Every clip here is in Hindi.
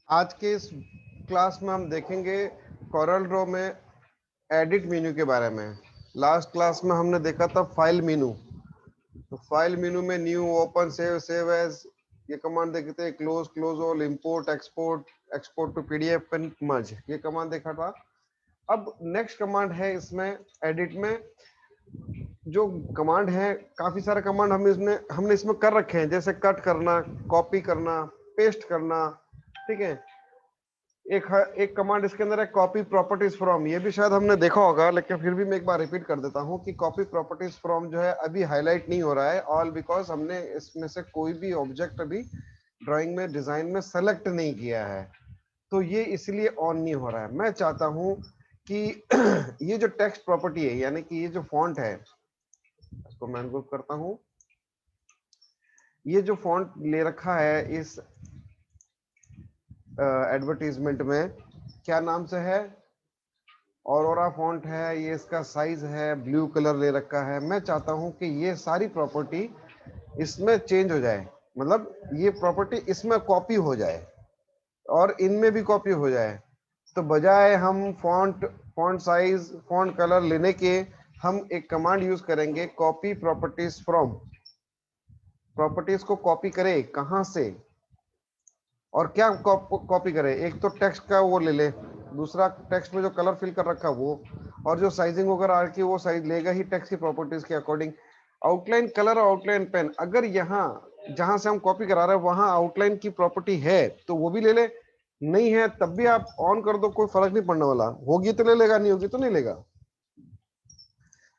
आज के इस क्लास में हम देखेंगे कोरल ड्रॉ में एडिट मेन्यू के बारे में। लास्ट क्लास में हमने देखा था फाइल मेन्यू। तो फाइल मेन्यू में new, open, save, save as, ये कमांड देखे थे। Close, close all, import, export, export to PDF and merge, ये कमांड देखा था। अब नेक्स्ट कमांड है इसमें एडिट में। जो कमांड है, काफी सारे कमांड हमने इसमें कर रखे हैं, जैसे कट करना, कॉपी करना, पेस्ट करना। ठीक है। एक कमांड इसके अंदर है कॉपी प्रॉपर्टीज फ्रॉम, ये भी शायद हमने देखा होगा, लेकिन फिर भी मैं एक बार रिपीट कर देता हूँ कि कॉपी प्रॉपर्टीज फ्रॉम जो है अभी हाईलाइट नहीं हो रहा है, ऑल बिकॉज हमने इसमें से कोई भी ऑब्जेक्ट अभी ड्राइंग में, डिजाइन में सेलेक्ट नहीं किया है, तो ये इसलिए ऑन नहीं हो रहा है। मैं चाहता हूँ कि ये जो टेक्स्ट प्रॉपर्टी है, यानी कि ये जो फॉन्ट है, इसको मैं अनग्रुप करता हूँ। ये जो फॉन्ट ले रखा है इस एडवर्टीजमेंट में, क्या नाम से है? ऑरोरा फॉन्ट है। ये इसका साइज है, ब्लू कलर ले रखा है। मैं चाहता हूं कि ये सारी प्रॉपर्टी इसमें चेंज हो जाए, मतलब ये प्रॉपर्टी इसमें कॉपी हो जाए और इनमें भी कॉपी हो जाए। तो बजाय हम font, font size, font colour लेने के, हम एक कमांड यूज करेंगे कॉपी प्रॉपर्टीज फ्रॉम। प्रॉपर्टीज को कॉपी करे कहां से और क्या कॉपी करे? एक तो टेक्स्ट का वो ले ले, दूसरा टेक्स्ट में जो कलर फिल कर रखा वो, और जो साइजिंग वगैरह आ रखी है वो साइज लेगा ही टेक्स्ट की प्रॉपर्टीज के अकॉर्डिंग। आउटलाइन कलर और आउटलाइन पेन, अगर यहाँ जहां से हम कॉपी करा रहे हैं वहां आउटलाइन की प्रॉपर्टी है तो वो भी ले ले, नहीं है तब भी आप ऑन कर दो, कोई फर्क नहीं पड़ने वाला। होगी तो ले लेगा, नहीं होगी तो नहीं लेगा।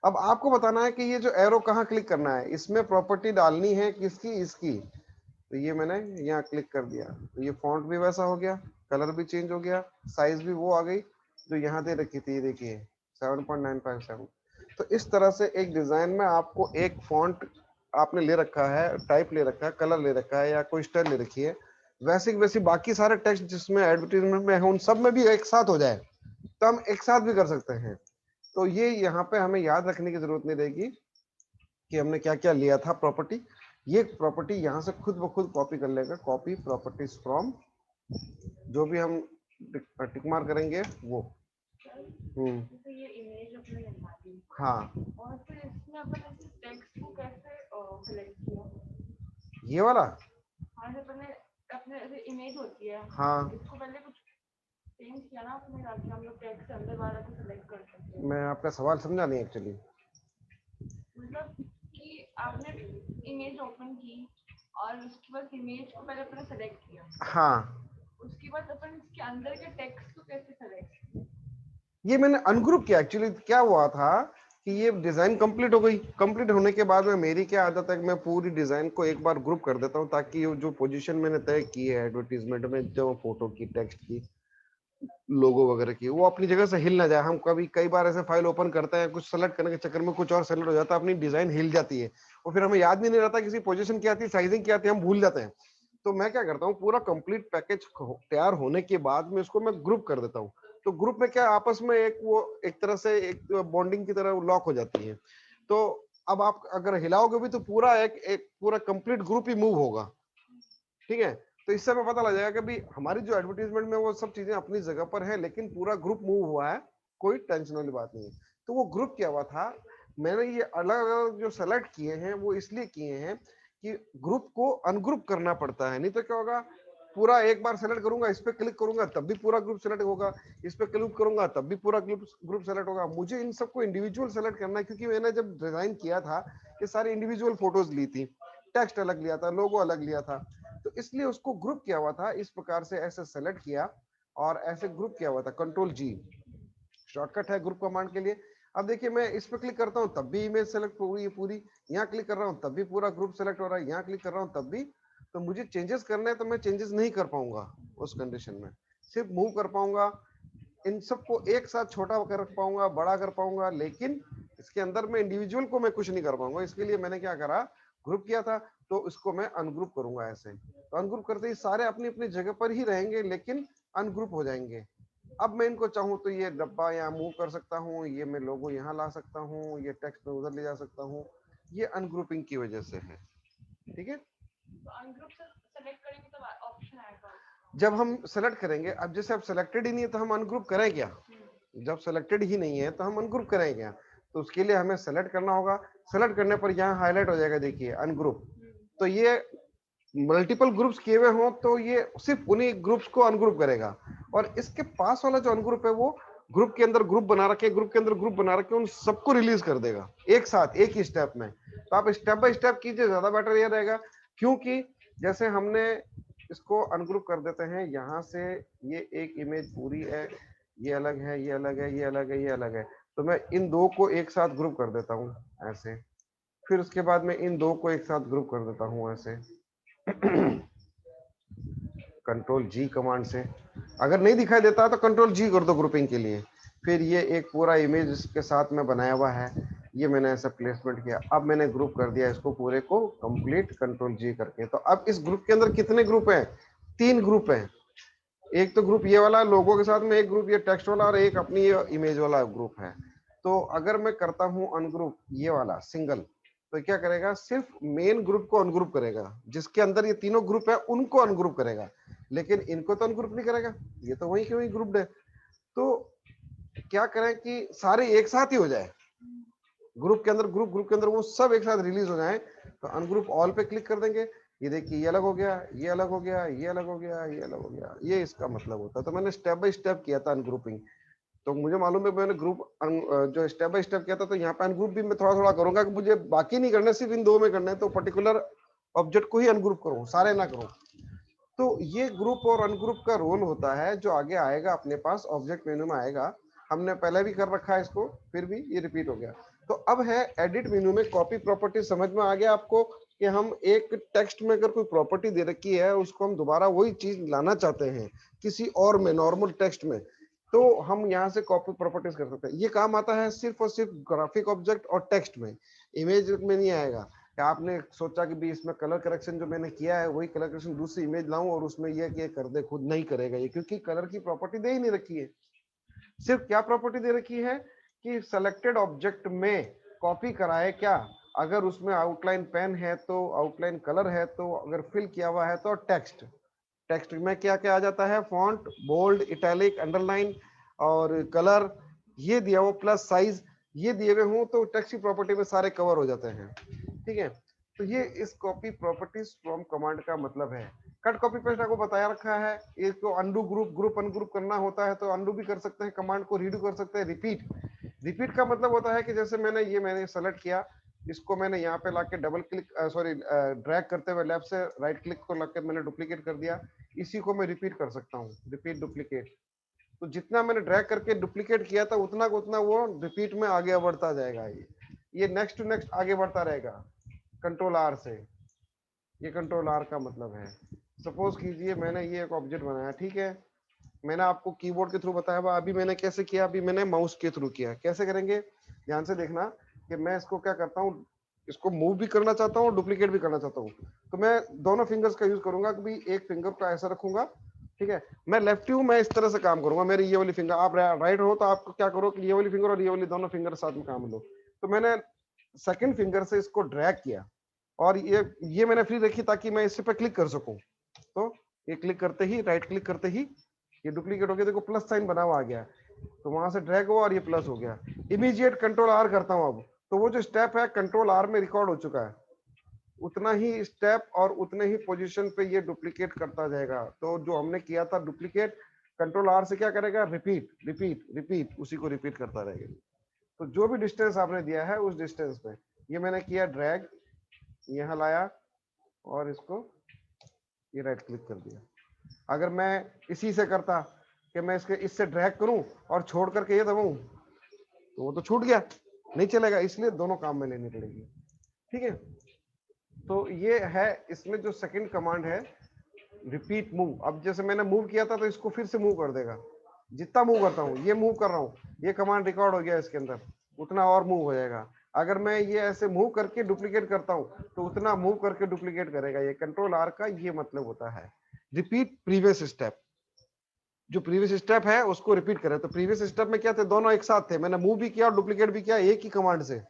अब आपको बताना है कि ये जो एरो कहाँ क्लिक करना है, इसमें प्रॉपर्टी डालनी है किसकी? इसकी। तो ये मैंने यहाँ क्लिक कर दिया, तो ये फॉन्ट भी वैसा हो गया, कलर भी चेंज हो गया, साइज भी वो आ गई जो यहाँ दे रखी थी, ये देखिए 7.957। तो इस तरह से एक डिजाइन में आपको एक फॉन्ट आपने ले रखा है, टाइप ले रखा है, कलर ले रखा है या कोई स्टाइल ले रखी है, वैसे वैसे बाकी सारे टेक्स्ट जिसमें एडवर्टीजमेंट में है उन सब में भी एक साथ हो जाए, तो हम एक साथ भी कर सकते हैं। तो ये यहाँ पे हमें याद रखने की जरूरत नहीं रहेगी कि हमने क्या क्या लिया था प्रॉपर्टी। ये प्रॉपर्टी यहाँ से खुद ब खुद कॉपी कर लेगा, कॉपी प्रॉपर्टीज फ्रॉम, जो भी हम टिक मार करेंगे वो। तो ये इमेज अपने लगा दी। हाँ, और फिर इसमें अपन ऐसे टेक्स्ट को कैसे सिलेक्ट किया? ये वाला, हाँ, जब अपने अपने ऐसे इमेज होती है, हाँ, इसको पहले कुछ चेंज किया ना आपने, ताकि हम लोग टेक्स्ट अंदर वाला को सिलेक्ट कर सकते हैं। मैं आपका सवाल समझा नहीं एक्चुअली। मतलब कि आपने इमेज ओपन की और उसके बाद इमेज को पहले अपने सेलेक्ट किया, हाँ, उसके बाद अपन इसके अंदर के टेक्स्ट को कैसे सेलेक्ट? ये मैंने अनग्रुप किया एक्चुअली। क्या हुआ था कि ये डिजाइन कंप्लीट हो गई, कंप्लीट होने के बाद में मेरी क्या आदत है कि मैं पूरी डिजाइन को एक बार ग्रुप कर देता हूं, ताकि जो पोजीशन मैंने तय की है एडवर्टीजमेंट में, जो फोटो की, टेक्स्ट की, लोगो वगैरह की, वो अपनी जगह से हिल ना जाए। हम कभी कई बार ऐसे फाइल ओपन करते हैं, कुछ सेलेक्ट करने के चक्कर में कुछ और सेलेक्ट हो जाता है, अपनी डिजाइन हिल जाती है और फिर हमें याद भी नहीं रहता किसी पोजीशन क्या थी, साइजिंग क्या थी, हम भूल जाते हैं। तो मैं क्या करता हूँ, पूरा कंप्लीट पैकेज तैयार होने के बाद में इसको मैं ग्रुप कर देता हूँ। तो ग्रुप में क्या आपस में एक वो एक तरह से एक बॉन्डिंग की तरह लॉक हो जाती है। तो अब आप अगर हिलाओगे भी तो पूरा एक पूरा कंप्लीट ग्रुप ही मूव होगा। ठीक है। तो इससे हमें पता लग जाएगा कि भाई हमारी जो एडवर्टीजमेंट में वो सब चीजें अपनी जगह पर है, लेकिन पूरा ग्रुप मूव हुआ है, कोई टेंशन वाली बात नहीं है। तो वो ग्रुप क्या हुआ था, मैंने ये अलग अलग जो सेलेक्ट किए हैं वो इसलिए किए हैं कि ग्रुप को अनग्रुप करना पड़ता है, नहीं तो क्या होगा, पूरा एक बार सेलेक्ट करूंगा, इस पे क्लिक करूंगा तब भी पूरा ग्रुप सेलेक्ट होगा, इस पे क्लिक करूंगा तब भी पूरा ग्रुप सेलेक्ट होगा। मुझे इन सबको इंडिविजुअल सेलेक्ट करना है, क्योंकि मैंने जब डिजाइन किया था ये सारी इंडिविजुअल फोटोज ली थी, टेक्स्ट अलग लिया था, लोगो अलग लिया था, तो इसलिए उसको ग्रुप किया हुआ था इस प्रकार से, ऐसे सेलेक्ट किया और ऐसे ग्रुप किया हुआ था। कंट्रोल जी शॉर्टकट है ग्रुप कमांड के लिए। अब देखिए मैं इस पर क्लिक करता हूं तब भी इमेज सेलेक्ट हो रही है पूरी, यहाँ क्लिक कर रहा हूं तब भी पूरा ग्रुप सेलेक्ट हो रहा है, यहाँ क्लिक कर रहा हूं तब भी। तो मुझे चेंजेस करने हैं तो मैं चेंजेस नहीं कर पाऊंगा उस कंडीशन में, सिर्फ मूव कर पाऊंगा, इन सबको एक साथ छोटा कर पाऊंगा, बड़ा कर पाऊंगा, लेकिन इसके अंदर में इंडिविजुअल को मैं कुछ नहीं कर पाऊंगा। इसके लिए मैंने क्या करा, ग्रुप किया था, तो इसको मैं अनग्रुप करूंगा ऐसे। तो अनग्रुप करते ही सारे अपनी अपनी जगह पर ही रहेंगे लेकिन अनग्रुप हो जाएंगे। अब मैं इनको चाहूँ तो ये डब्बा यहाँ मूव कर सकता हूँ, ये मैं लोगो यहाँ ला सकता हूँ, ये टेक्स्ट में उधर ले जा सकता हूँ, ये अनग्रुपिंग की वजह से है। ठीक है, तो अनग्रुप से सेलेक्ट करेंगे तो ऑप्शन आएगा। जब हम सेलेक्ट करेंगे, अब जैसे अब सेलेक्टेड ही नहीं है तो हम अनग्रुप करें क्या? जब सेलेक्टेड ही नहीं है तो हम अनग्रुप करें क्या? तो उसके लिए हमें सेलेक्ट करना होगा। सेलेक्ट करने पर यहाँ हाईलाइट हो जाएगा, देखिए अनग्रुप। तो ये मल्टीपल ग्रुप्स किए हुए हों तो ये सिर्फ उन्हीं ग्रुप्स को अनग्रुप करेगा, और इसके पास वाला जो अनग्रुप है वो ग्रुप के अंदर ग्रुप बना रखे, ग्रुप के अंदर ग्रुप बना रखे, उन सबको रिलीज कर देगा एक साथ, एक ही स्टेप में। तो आप स्टेप बाय स्टेप कीजिए, ज्यादा बेटर ये रहेगा। क्योंकि जैसे हमने इसको अनग्रुप कर देते हैं, यहाँ से ये एक इमेज पूरी है, ये अलग है, ये अलग है, ये अलग है, ये अलग है, तो मैं इन दो को एक साथ ग्रुप कर देता हूँ ऐसे। फिर उसके बाद में इन दो को एक साथ ग्रुप कर देता हूँ ऐसे। कंट्रोल जी कमांड से, अगर नहीं दिखाई देता तो कंट्रोल जी कर दो ग्रुपिंग के लिए। फिर ये एक पूरा इमेज के साथ में बनाया हुआ है, ये मैंने ऐसा प्लेसमेंट किया। अब मैंने ग्रुप कर दिया इसको पूरे को कंप्लीट, कंट्रोल जी करके। तो अब इस ग्रुप के अंदर कितने ग्रुप हैं? 3 ग्रुप हैं। एक तो ग्रुप ये वाला लोगों के साथ में, एक ग्रुप ये टेक्स्ट वाला, और एक अपनी ये इमेज वाला ग्रुप है। तो अगर मैं करता हूं अनग्रुप ये वाला सिंगल, तो क्या करेगा? सिर्फ मेन ग्रुप को अनग्रुप करेगा, जिसके अंदर ये तीनों ग्रुप है उनको अनग्रुप करेगा, लेकिन इनको तो अनग्रुप नहीं करेगा, ये तो वही के वही ग्रुप्ड है। तो क्या करें कि सारे एक साथ ही हो जाए, ग्रुप के अंदर ग्रुप, ग्रुप के अंदर वो सब एक साथ रिलीज हो जाए। तो अनग्रुप ऑल पे क्लिक कर देंगे, ये देखिए ये अलग हो गया, ये अलग हो गया, ये अलग हो गया, ये अलग हो गया, ये इसका मतलब होता है। तो मैंने स्टेप बाय स्टेप किया था अनग्रुपिंग। तो मुझे मालूम है मैंने ग्रुप जो स्टेप बाय स्टेप किया था, तो यहाँ पे अनग्रुप भी मैं थोड़ा थोड़ा करूंगा कि मुझे बाकी नहीं करना, सिर्फ इन दो में करना है। तो पर्टिकुलर ऑब्जेक्ट को ही अनग्रुप करूँ, सारे ना करूँ। तो ये ग्रुप और अनग्रुप का रोल होता है, जो आगे आएगा अपने पास ऑब्जेक्ट मेन्यू में आएगा। हमने पहले भी कर रखा है इसको, फिर भी ये रिपीट हो गया। तो अब है एडिट मेन्यू में कॉपी प्रॉपर्टी। समझ में आ गया आपको कि हम एक टेक्स्ट में अगर कोई प्रॉपर्टी दे रखी है, उसको हम दोबारा वही चीज लाना चाहते हैं किसी और में, नॉर्मल टेक्स्ट में, तो हम यहाँ से कॉपी प्रॉपर्टीज कर सकते हैं। ये काम आता है सिर्फ और सिर्फ ग्राफिक ऑब्जेक्ट और टेक्स्ट में, इमेज में नहीं आएगा। कि आपने सोचा कि भी इसमें कलर करेक्शन जो मैंने किया है वही कलर करेक्शन दूसरी इमेज लाऊं और उसमें ये कि कर दे, खुद नहीं करेगा ये, क्योंकि कलर की प्रॉपर्टी दे ही नहीं रखी है। सिर्फ क्या प्रॉपर्टी दे रखी है कि सिलेक्टेड ऑब्जेक्ट में कॉपी कराए क्या, अगर उसमें आउटलाइन पेन है तो आउटलाइन कलर है, तो अगर फिल किया हुआ है तो टेक्स्ट। टेक्स्ट में क्या क्या आ जाता है? फॉन्ट, बोल्ड, इटैलिक, अंडरलाइन और कलर, ये दिया हुआ प्लस साइज, ये दिए हुए हों तो टेक्स्ट की प्रॉपर्टी में सारे कवर हो जाते हैं। ठीक है, तो ये इस कॉपी प्रॉपर्टीज फ्रॉम कमांड का मतलब है। कट कॉपी पेस्ट आपको बताया रखा है। इसको अनडू ग्रुप, ग्रुप अनग्रुप करना होता है तो अनडू भी कर सकते हैं, कमांड को रीडू कर सकते हैं। रिपीट, रिपीट का मतलब होता है कि जैसे मैंने सेलेक्ट किया, इसको मैंने यहाँ पे लाके डबल क्लिक सॉरी ड्रैग करते हुए लेफ्ट से राइट क्लिक को लाके मैंने डुप्लीकेट कर दिया। इसी को मैं रिपीट कर सकता हूँ, रिपीट डुप्लीकेट। तो जितना मैंने ड्रैग करके डुप्लीकेट किया था उतना को उतना वो रिपीट में आगे बढ़ता जाएगा। ये नेक्स्ट टू नेक्स्ट आगे बढ़ता रहेगा कंट्रोल आर से। ये कंट्रोल आर का मतलब है। सपोज कीजिए मैंने ये एक ऑब्जेक्ट बनाया, ठीक है, मैंने आपको कीबोर्ड के थ्रू बताया हुआ, अभी मैंने कैसे किया? अभी मैंने माउस के थ्रू किया। कैसे करेंगे? ध्यान से देखना कि मैं इसको क्या करता हूँ, इसको मूव भी करना चाहता हूँ, डुप्लीकेट भी करना चाहता हूँ। तो मैं दोनों फिंगर्स का यूज करूंगा कि भाई एक फिंगर को ऐसा रखूंगा, ठीक है, मैं लेफ्टी हूँ, मैं इस तरह से काम करूंगा, मेरी ये वाली फिंगर, आप राइट हो तो आपको क्या करो कि ये वाली फिंगर और ये वाली दोनों फिंगर साथ में काम लो। तो मैंने सेकंड फिंगर से इसको ड्रैग किया और ये मैंने फ्री रखी ताकि मैं इस पे क्लिक कर सकूं। तो ये क्लिक करते ही, राइट क्लिक करते ही ये डुप्लीकेट हो गया, देखो प्लस साइन बना हुआ आ गया, तो वहां से ड्रैग हुआ और ये प्लस हो गया। इमीडिएट कंट्रोल आर करता हूं अब, तो वो जो स्टेप है कंट्रोल आर में रिकॉर्ड हो चुका है, उतना ही स्टेप और उतने ही पोजीशन पे ये डुप्लीकेट करता जाएगा। तो जो हमने किया था डुप्लीकेट, कंट्रोल आर से क्या करेगा? रिपीट रिपीट रिपीट, उसी को रिपीट करता रहेगा। तो जो भी डिस्टेंस आपने दिया है उस डिस्टेंस पे ये मैंने किया ड्रैग, यहाँ लाया और इसको ये राइट क्लिक कर दिया। अगर मैं इसी से करता कि मैं इससे ड्रैग करूं और छोड़ करके ये दबाऊं तो वो तो छूट गया, नहीं चलेगा, इसलिए दोनों काम में लेनी पड़ेगी। ठीक है, तो ये है इसमें जो सेकंड कमांड है रिपीट मूव। अब जैसे मैंने मूव किया था तो इसको फिर से मूव कर देगा, जितना मूव करता हूँ, ये मूव कर रहा हूँ, ये कमांड रिकॉर्ड हो गया इसके अंदर, उतना और मूव हो जाएगा। अगर मैं ये ऐसे मूव करके डुप्लीकेट करता हूँ तो उतना मूव करके डुप्लीकेट करेगा। ये कंट्रोल आर का ये मतलब होता है। रिपीट प्रीवियस स्टेप, जो प्रीवियस स्टेप है उसको रिपीट करें। तो प्रीवियस स्टेप में क्या थे? दोनों एक साथ थे, मैंने मूव भी किया और डुप्लीकेट भी किया, एक ही कमांड से,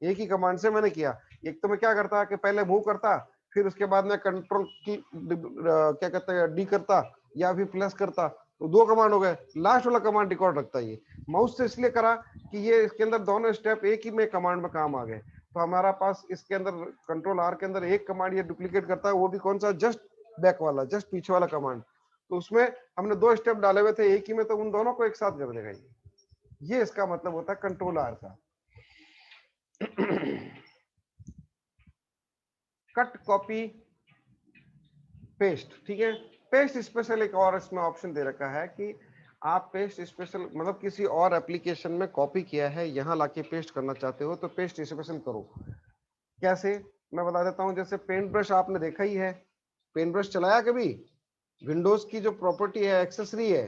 एक ही कमांड से मैंने किया। एक तो मैं क्या करता कि पहले मूव करता, फिर उसके बाद में कंट्रोल की क्या कहते हैं डी करता या फिर प्लस करता, तो 2 कमांड हो गए। लास्ट वाला कमांड रिकॉर्ड रखता है। ये माउस से इसलिए करा कि ये इसके अंदर दोनों स्टेप एक ही में कमांड में काम आ गए। तो हमारा पास इसके अंदर कंट्रोल आर के अंदर एक कमांड ये डुप्लीकेट करता है, वो भी कौन सा, जस्ट बैक वाला, जस्ट पीछे वाला कमांड। तो उसमें हमने 2 स्टेप डाले हुए थे एक ही में, तो उन दोनों को एक साथ कर देगा ये इसका मतलब होता है कंट्रोल आर का। कट कॉपी पेस्ट, ठीक है। पेस्ट स्पेशल एक और इसमें ऑप्शन दे रखा है कि आप पेस्ट स्पेशल मतलब किसी और एप्लीकेशन में कॉपी किया है, यहां लाके पेस्ट करना चाहते हो तो पेस्ट स्पेशल करो। कैसे, मैं बता देता हूं। जैसे पेंट ब्रश आपने देखा ही है, पेंट ब्रश चलाया कभी? विंडोज की जो प्रॉपर्टी है, एक्सेसरी है,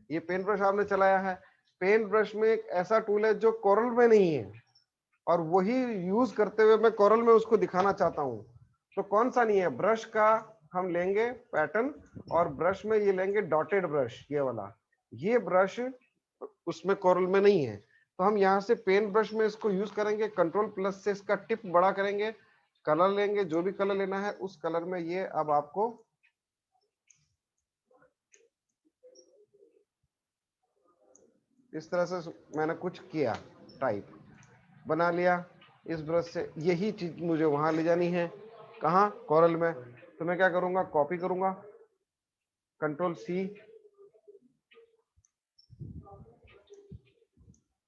ये पेंट ब्रश आपने चलाया है। पेंट ब्रश में एक ऐसा टूल है जो कोरल में नहीं है, और वही यूज करते हुए मैं कोरल में उसको दिखाना चाहता हूं। तो कौन सा नहीं है? ब्रश का हम लेंगे पैटर्न, और ब्रश में ये लेंगे डॉटेड ब्रश, ये वाला। ये ब्रश उसमें कोरल में नहीं है, तो हम यहाँ से पेन ब्रश में इसको यूज करेंगे। कंट्रोल प्लस से इसका टिप बड़ा करेंगे, कलर लेंगे, जो भी कलर लेना है उस कलर में ये अब आपको इस तरह से मैंने कुछ किया, टाइप बना लिया इस ब्रश से। यही चीज मुझे वहां ले जानी है, कहाँ? कोरल में। तो मैं क्या करूंगा, कॉपी करूंगा, कंट्रोल सी।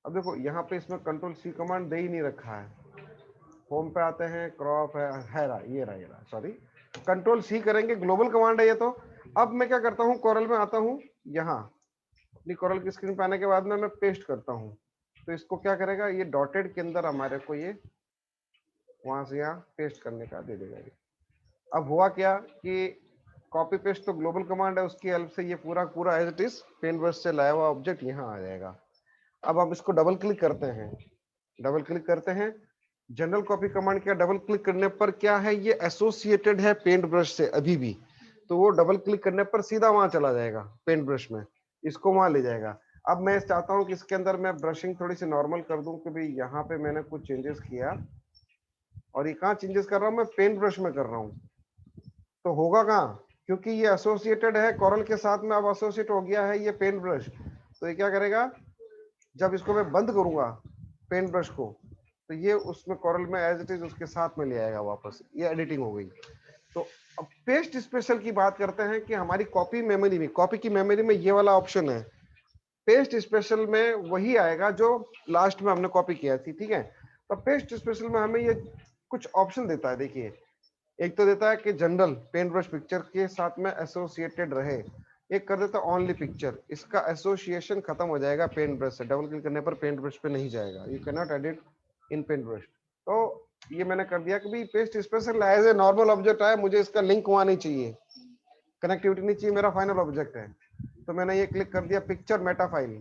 अब देखो यहाँ पे इसमें कंट्रोल सी कमांड दे ही नहीं रखा है। होम पे आते हैं, क्रॉप है रहा, ये रहा, सॉरी, कंट्रोल सी करेंगे, ग्लोबल कमांड है ये। तो अब मैं क्या करता हूँ, कोरल में आता हूँ, यहाँ अपनी कोरल की स्क्रीन पे आने के बाद में मैं पेस्ट करता हूँ। तो इसको क्या करेगा, ये डॉटेड के अंदर हमारे को ये वहां से यहाँ पेस्ट करने का दे देगा ये। अब हुआ क्या कि कॉपी पेस्ट तो ग्लोबल कमांड है, उसकी हेल्प से ये पूरा पूरा as it is pen brush से लाया हुआ ऑब्जेक्ट यहाँ आ जाएगा। अब आप इसको डबल क्लिक करते हैं, डबल क्लिक करते हैं, जनरल कॉपी कमांड क्या, डबल क्लिक करने पर क्या है, ये एसोसिएटेड है पेंट ब्रश से अभी भी, तो वो डबल क्लिक करने पर सीधा वहां चला जाएगा पेंट ब्रश में, इसको वहां ले जाएगा। अब मैं चाहता हूं कि इसके अंदर मैं ब्रशिंग थोड़ी सी नॉर्मल कर दूं कि भाई यहाँ पे मैंने कुछ चेंजेस किया, और ये कहाँ चेंजेस कर रहा हूँ, मैं पेंट ब्रश में कर रहा हूँ। तो होगा कहाँ, क्योंकि ये एसोसिएटेड है कोरल के साथ में, अब एसोसिएट हो गया है ये पेंट ब्रश। तो ये क्या करेगा, जब इसको मैं बंद करूंगा पेंट ब्रश को, तो ये उसमें कोरल में एज इट इज उसके साथ में ले आएगा वापस। ये एडिटिंग हो गई। तो अब पेस्ट स्पेशल की बात करते हैं कि हमारी कॉपी मेमोरी में, कॉपी की मेमोरी में ये वाला ऑप्शन है। पेस्ट स्पेशल में वही आएगा जो लास्ट में हमने कॉपी किया थी, ठीक है। तो पेस्ट स्पेशल में हमें ये कुछ ऑप्शन देता है। देखिए, एक तो देता है कि जनरल पेंट ब्रश पिक्चर के साथ में एसोसिएटेड रहे, एक कर देता है ओनली पिक्चर, इसका एसोसिएशन खत्म हो जाएगा पेंट ब्रश से, डबल क्लिक करने पर पेंट ब्रश पे नहीं जाएगा, you can not edit in paint brush. तो ये मैंने कर दिया कि भाई paste special as a normal object है, मुझे इसका लिंक वहां नहीं चाहिए, कनेक्टिविटी नहीं चाहिए, मेरा फाइनल ऑब्जेक्ट है। तो मैंने ये क्लिक कर दिया पिक्चर मेटा फाइल।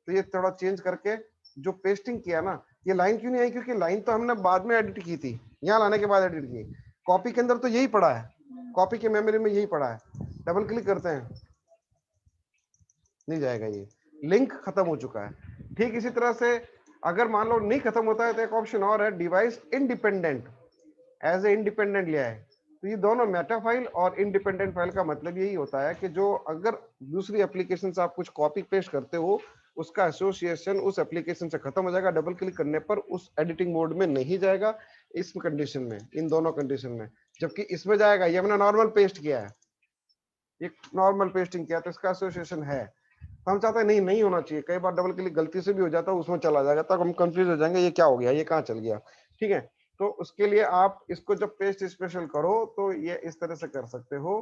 तो ये थोड़ा चेंज करके जो पेस्टिंग किया ना, ये लाइन क्यों नहीं आई, क्योंकि लाइन तो हमने बाद में एडिट की थी, यहाँ लाने के बाद एडिट की। कॉपी के अंदर तो यही पड़ा है, कॉपी की मेमोरी में यही पड़ा है। डबल क्लिक करते हैं, नहीं जाएगा, ये लिंक खत्म हो चुका है। ठीक इसी तरह से अगर मान लो नहीं खत्म होता है तो एक ऑप्शन और है, device independent, as a independent लिया है। तो ये दोनों मेटा फाइल और इंडिपेंडेंट फाइल का मतलब यही होता है कि जो अगर दूसरी एप्लीकेशन से आप कुछ कॉपी पेस्ट करते हो, उसका एसोसिएशन उस एप्लीकेशन से खत्म हो जाएगा, डबल क्लिक करने पर उस एडिटिंग मोड में नहीं जाएगा, इस कंडीशन में, इन दोनों कंडीशन में। जबकि इसमें जाएगा, ये हमने नॉर्मल पेस्ट किया है, एक नॉर्मल पेस्टिंग किया तो इसका एसोसिएशन है। तो हम चाहते हैं नहीं, नहीं होना चाहिए, कई बार डबल क्लिक गलती से भी हो जाता है, उसमें चला जाएगा, तब हम कंफ्यूज हो जाएंगे, ये क्या हो गया, ये कहाँ चल गया, ठीक है। तो उसके लिए आप इसको जब पेस्ट स्पेशल करो तो ये इस तरह से कर सकते हो,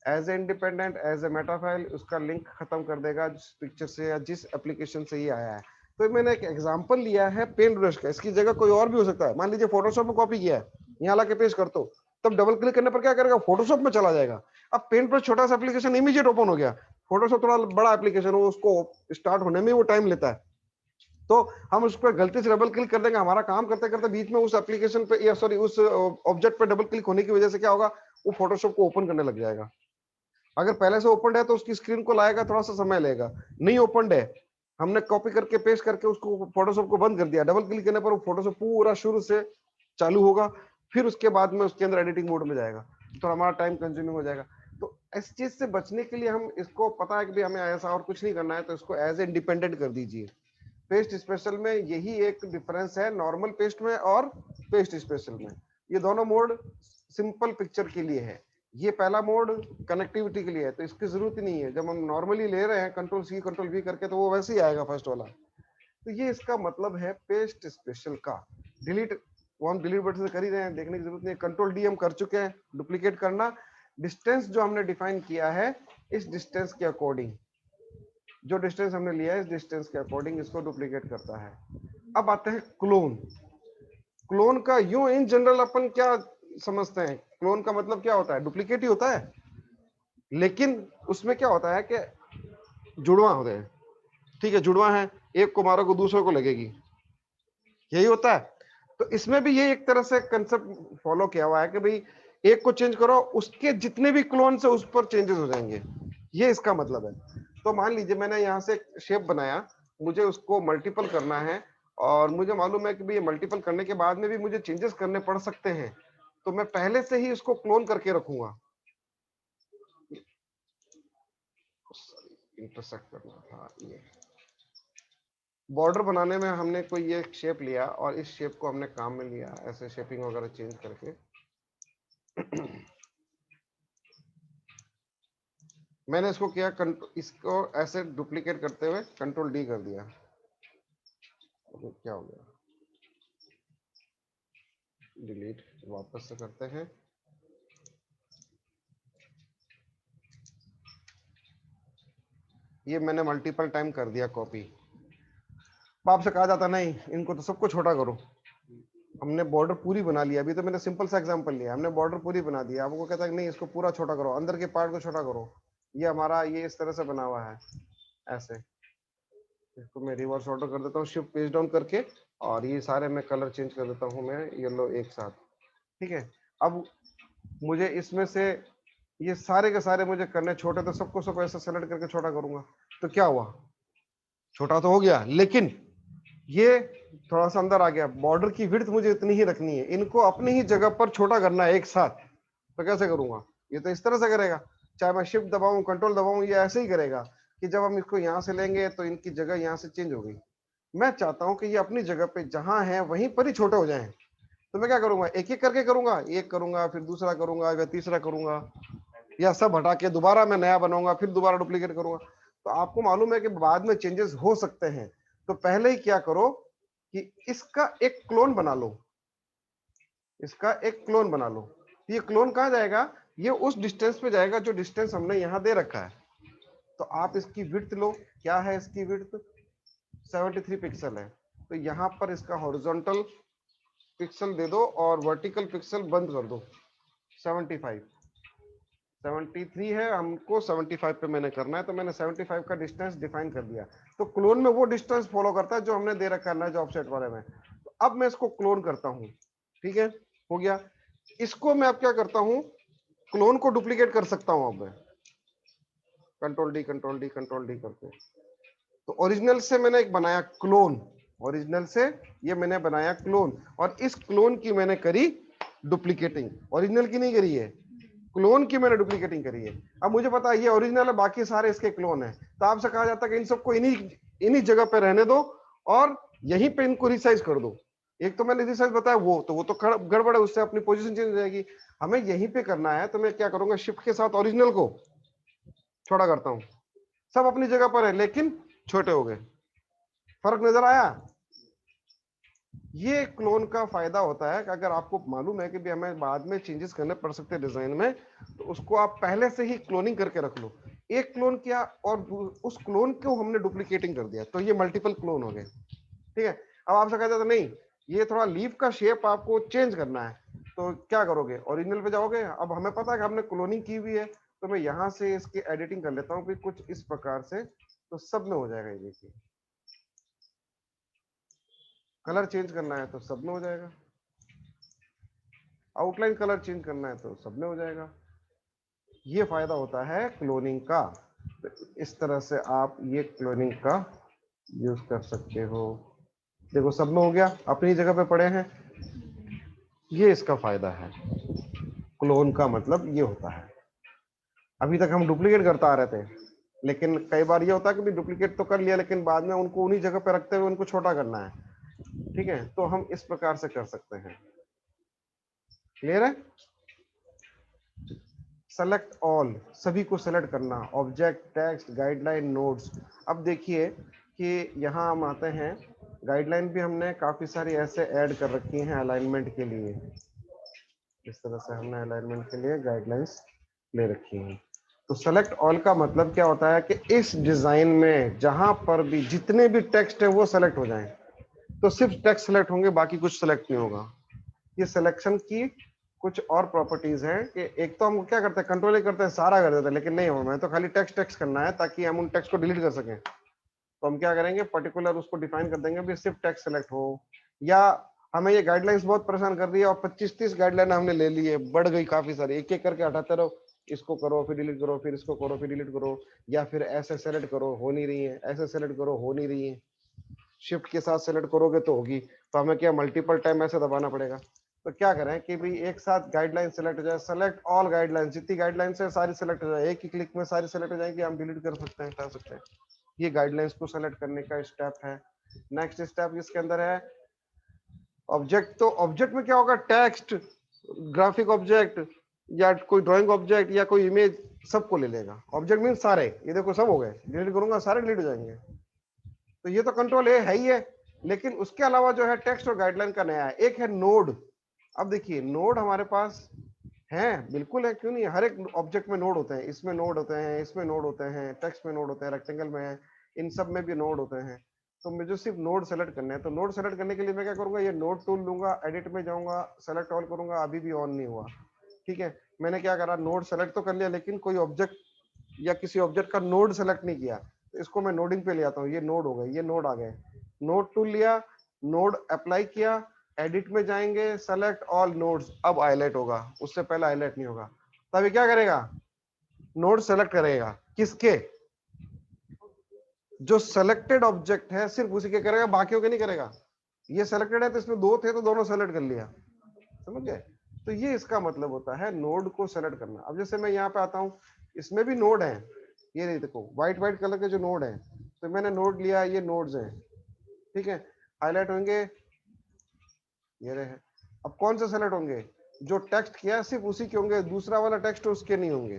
as a independent, as a meta file, उसका लिंक खत्म कर देगा जिस पिक्चर से या जिस एप्लीकेशन से ये आया है। तो मैंने एक एग्जांपल लिया है पेंट ब्रश का, इसकी जगह कोई और भी हो सकता है। मान लीजिए फोटोशॉप में कॉपी किया है, यहाँ लाके पेस्ट कर दो, तब डबल क्लिक करने पर क्या करेगा, फोटोशॉप में चला जाएगा। अब पेंट ब्रश छोटा सा एप्लीकेशन इमीडिएट ओपन हो गया, फोटोशॉप थोड़ा बड़ा एप्लीकेशन हो, उसको स्टार्ट होने में वो टाइम लेता है। तो हम उस पर गलती से डबल क्लिक कर देंगे, हमारा काम करते करते बीच में उस एप्लीकेशन पे या सॉरी उस ऑब्जेक्ट पे डबल क्लिक होने की वजह से क्या होगा, वो फोटोशॉप को ओपन करने लग जाएगा। अगर पहले से ओपन है तो उसकी स्क्रीन को लाएगा, थोड़ा सा समय लेगा। नहीं ओपन है, हमने कॉपी करके पेस्ट करके उसको फोटोशॉप को बंद कर दिया, डबल क्लिक करने पर वो फोटोशॉप पूरा शुरू से चालू होगा, फिर उसके बाद में उसके अंदर एडिटिंग मोड में जाएगा, तो हमारा टाइम कंज्यूमिंग हो जाएगा। तो इस चीज से बचने के लिए हम इसको पता है कि भाई हमें ऐसा और कुछ नहीं करना है, तो इसको एज ए इंडिपेंडेंट कर दीजिए। पेस्ट स्पेशल में यही एक डिफरेंस है नॉर्मल पेस्ट में और पेस्ट स्पेशल में। ये दोनों मोड सिंपल पिक्चर के लिए है, ये पहला मोड कनेक्टिविटी के लिए है, तो इसकी जरूरत ही नहीं है। जब हम नॉर्मली ले रहे हैं कंट्रोल सी कंट्रोल वी करके, तो वो वैसे ही आएगा फर्स्ट वाला। तो ये इसका मतलब है पेस्ट स्पेशल का। डिलीट वो हम डिलीट बटन से कर ही रहे हैं, देखने की जरूरत नहीं है। कंट्रोल डी हम कर चुके हैं, डुप्लीकेट करना। डिस्टेंस जो हमने डिफाइन किया है, इस डिस्टेंस के अकॉर्डिंग, जो डिस्टेंस हमने लिया है इस डिस्टेंस के अकॉर्डिंग इसको डुप्लीकेट करता है। अब आते हैं क्लोन। क्लोन का यूं इन जनरल अपन क्या समझते हैं, क्लोन का मतलब क्या होता है, डुप्लीकेट ही होता है। लेकिन उसमें क्या होता है कि जुड़वा होते हैं, ठीक है, जुड़वा है, एक को मारो को दूसरे को लगेगी, यही होता है। तो इसमें भी ये एक तरह से कंसेप्ट फॉलो किया हुआ है कि भाई एक को चेंज करो, उसके जितने भी क्लोन से उस पर चेंजेस हो जाएंगे, ये इसका मतलब है। तो मान लीजिए मैंने यहाँ से शेप बनाया, मुझे उसको मल्टीपल करना है, और मुझे मालूम है कि भाई मल्टीपल करने के बाद में भी मुझे चेंजेस करने पड़ सकते हैं, तो मैं पहले से ही उसको क्लोन करके रखूंगा। इंटरसेक्ट करना था, ये बॉर्डर बनाने में हमने कोई ये शेप लिया और इस शेप को हमने काम में लिया, ऐसे शेपिंग वगैरह चेंज करके। मैंने इसको किया, इसको ऐसे डुप्लीकेट करते हुए कंट्रोल डी कर दिया। तो क्या हो गया, डिलीट वापस से करते हैं। ये मैंने मल्टीपल टाइम कर दिया कॉपी। आपसे कहा जाता नहीं, इनको तो सबको छोटा करो। हमने बॉर्डर पूरी बना लिया, अभी तो मैंने सिंपल सा एग्जांपल लिया, हमने बॉर्डर पूरी बना दिया, आपको कहता है नहीं इसको पूरा छोटा करो, अंदर के पार्ट को छोटा करो। ये हमारा ये इस तरह से बना हुआ है, ऐसे। इसको मैं रिवर्स ऑर्डर कर देता हूँ, शिफ्ट पेज डाउन करके, और ये सारे मैं कलर चेंज कर देता हूँ मैं येलो एक साथ, ठीक है। अब मुझे इसमें से ये सारे के सारे मुझे करने छोटे, तो सबको सब ऐसे सेलेक्ट करके छोटा करूंगा, तो क्या हुआ, छोटा तो हो गया, लेकिन ये थोड़ा सा अंदर आ गया। बॉर्डर की विड्थ मुझे इतनी ही रखनी है, इनको अपनी ही जगह पर छोटा करना है एक साथ, तो कैसे करूंगा, ये तो इस तरह से करेगा, चाहे मैं शिफ्ट दबाऊं कंट्रोल दबाऊं, ये ऐसे ही करेगा कि जब हम इसको यहाँ से लेंगे तो इनकी जगह यहाँ से चेंज हो गई। मैं चाहता हूं कि ये अपनी जगह पे जहां है वहीं पर ही छोटे हो जाएं, तो मैं क्या करूंगा, एक एक करके करूंगा, एक करूंगा फिर दूसरा करूंगा या तीसरा करूंगा, या सब हटा के दोबारा मैं नया बनाऊंगा फिर दोबारा डुप्लीकेट करूंगा। तो आपको मालूम है कि बाद में चेंजेस हो सकते हैं, तो पहले ही क्या करो कि इसका एक क्लोन बना लो, इसका एक क्लोन बना लो। ये क्लोन कहाँ जाएगा, ये उस डिस्टेंस पे जाएगा जो डिस्टेंस हमने यहाँ दे रखा है। तो आप इसकी विड्थ लो, क्या है इसकी विड्थ, 73 पिक्सल है, तो यहाँ पर इसका हॉरिजॉन्टल पिक्सल दे दो और वर्टिकल पिक्सल बंद कर दो 75। 73 है, हमको 75 पे मैंने करना है, तो मैंने 75 का डिस्टेंस डिफाइन कर दिया। तो क्लोन में वो डिस्टेंस फॉलो करता है जो हमने दे रखा है नज ऑफसेट वाले में। तो अब मैं इसको क्लोन करता हूँ, ठीक है, हो गया। इसको मैं अब क्या करता हूँ, क्लोन को डुप्लीकेट कर सकता हूँ अब मैं, control D control D control D करके। तो ओरिजिनल से मैंने एक बनाया क्लोन, ओरिजिनल से ये मैंने बनाया क्लोन, और इस क्लोन की मैंने करी डुप्लीकेटिंग, ओरिजिनल की नहीं करी है, क्लोन की मैंने डुप्लीकेटिंग करी है। अब मुझे पता है ये ओरिजिनल है, बाकी सारे इसके क्लोन है, तो आपसे कहा जाता है कि इन सबको इन्हीं जगह पे रहने दो और यहीं पे इनको रिसाइज कर दो। एक तो मैंने रिसाइज बताया, वो तो गड़बड़ है, उससे अपनी पोजीशन चेंज हो जाएगी। हमें यहीं पे करना है, तो मैं क्या करूंगा, शिफ्ट के साथ ओरिजिनल को छोटा करता हूं, सब अपनी जगह पर है लेकिन छोटे हो गए। फर्क नजर आया। ये क्लोन का फायदा होता है कि अगर आपको मालूम है कि भी हमें बाद में चेंजेस करने पड़ सकते हैं डिजाइन में, तो उसको आप पहले से ही क्लोनिंग करके रख लो। एक क्लोन किया और उस क्लोन को हमने डुप्लीकेटिंग कर दिया, तो ये मल्टीपल क्लोन हो गए, ठीक है। अब आपसे कहते हैं नहीं, ये थोड़ा लीफ का शेप आपको चेंज करना है, तो क्या करोगे, ओरिजिनल पे जाओगे। अब हमें पता है कि हमने क्लोनिंग की हुई है, तो मैं यहाँ से इसकी एडिटिंग कर लेता हूँ कुछ इस प्रकार से, तो सब में हो जाएगा। ये देखिए, कलर चेंज करना है तो सब में हो जाएगा, आउटलाइन कलर चेंज करना है तो सब में हो जाएगा। ये फायदा होता है क्लोनिंग का। तो इस तरह से आप ये क्लोनिंग का यूज कर सकते हो। देखो सब में हो गया, अपनी जगह पे पड़े हैं। ये इसका फायदा है। क्लोन का मतलब ये होता है। अभी तक हम डुप्लीकेट करता आ रहे थे, लेकिन कई बार ये होता है कि डुप्लीकेट तो कर लिया, लेकिन बाद में उनको उन्हीं जगह पे रखते हुए उनको छोटा करना है। ठीक है, तो हम इस प्रकार से कर सकते हैं। क्लियर है? सेलेक्ट ऑल, सभी को सेलेक्ट करना, ऑब्जेक्ट, टेक्स्ट, गाइडलाइन, नोड्स। अब देखिए कि यहाँ हम आते हैं, गाइडलाइन भी हमने काफी सारी ऐसे ऐड कर रखी हैं अलाइनमेंट के लिए। इस तरह से हमने अलाइनमेंट के लिए गाइडलाइंस ले रखी हैं। तो सेलेक्ट ऑल का मतलब क्या होता है कि इस डिजाइन में जहां पर भी जितने भी टेक्स्ट है वो सेलेक्ट हो जाएं। तो सिर्फ टेक्स्ट सेलेक्ट होंगे, बाकी कुछ सेलेक्ट नहीं होगा। ये सिलेक्शन की कुछ और प्रॉपर्टीज हैं कि एक तो हम क्या करते हैं, कंट्रोल ही करते हैं, सारा कर देते हैं, लेकिन नहीं होगा, तो खाली टेक्स्ट टेक्स्ट करना है ताकि हम उन टेक्स्ट को डिलीट कर सकें। तो हम क्या करेंगे, पर्टिकुलर उसको डिफाइन कर देंगे भी सिर्फ टेक्स्ट सेलेक्ट हो। या हमें ये गाइडलाइंस बहुत परेशान कर रही है और 25-30 गाइडलाइन हमने ले ली है, बढ़ गई काफी सारी, एक एक करके हटाते रहो, इसको करो फिर डिलीट करो, फिर इसको करो फिर डिलीट करो, या फिर ऐसे सेलेक्ट करो हो नहीं रही है, ऐसे सेलेक्ट करो हो नहीं रही है, शिफ्ट के साथ सेलेक्ट करोगे तो होगी। तो हमें क्या मल्टीपल टाइम ऐसे दबाना पड़ेगा। तो क्या करें कि भाई एक साथ गाइडलाइन सेलेक्ट हो जाए, सेलेक्ट ऑल गाइडलाइन, जितनी गाइडलाइन है सारी सेलेक्ट हो जाए, एक ही क्लिक में सारी सेलेक्ट हो जाएगी, हम डिलीट कर सकते हैं, हटा सकते हैं। ये गाइडलाइंस को सेलेक्ट करने का स्टेप है। नेक्स्ट स्टेप इसके अंदर है ऑब्जेक्ट। तो ऑब्जेक्ट में क्या होगा, टेक्स्ट, ग्राफिक ऑब्जेक्ट, या कोई ड्राइंग ऑब्जेक्ट, या कोई इमेज, सबको ले लेगा। ऑब्जेक्ट मीन सारे, ये देखो सब हो गए, डिलीट करूंगा सारे डिलीट हो जाएंगे। तो ये तो कंट्रोल है ही है, लेकिन उसके अलावा जो है टेक्स्ट और गाइडलाइन का नया है, एक है नोड। अब देखिए नोड हमारे पास है, बिल्कुल है, क्यों नहीं है, हर एक ऑब्जेक्ट में नोड होते हैं, इसमें नोड होते हैं, इसमें नोड होते हैं, टेक्स्ट में नोड होते हैं, रेक्टेंगल में है, इन सब में भी नोड होते हैं। तो मुझे सिर्फ नोड सेलेक्ट करना है। तो नोड सेलेक्ट करने के लिए मैं क्या करूंगा, ये नोड टूल लूंगा, एडिट में जाऊंगा, सेलेक्ट ऑल करूंगा, अभी भी ऑन नहीं हुआ। ठीक है, मैंने क्या करा, नोड सेलेक्ट तो कर लिया, लेकिन कोई ऑब्जेक्ट या किसी ऑब्जेक्ट का नोड सेलेक्ट नहीं किया। तो इसको मैं नोडिंग पे ले आता हूँ, ये नोड हो गए, ये नोड आ गए। नोड टूल लिया, नोड अप्लाई किया, एडिट में जाएंगे, सेलेक्ट ऑल नोड्स, अब हाईलाइट होगा, उससे पहले हाईलाइट नहीं होगा। तभी क्या करेगा, नोड सेलेक्ट करेगा, किसके, जो सेलेक्टेड ऑब्जेक्ट है सिर्फ उसी के करेगा, बाकियों के नहीं करेगा। ये सेलेक्टेड है तो इसमें दो थे तो दोनों सेलेक्ट कर लिया, समझ गए? तो ये इसका मतलब होता है नोड को सेलेक्ट करना। अब जैसे मैं यहाँ पे आता हूँ, इसमें भी नोड है, ये नहीं देखो व्हाइट व्हाइट कलर के जो नोड है, तो मैंने नोड लिया, ये नोड्स हैं। ठीक है, हाईलाइट होंगे, ये रहे। अब कौन से सेलेक्ट होंगे, जो टेक्स्ट किया सिर्फ उसी के होंगे, दूसरा वाला टेक्स्ट उसके नहीं होंगे।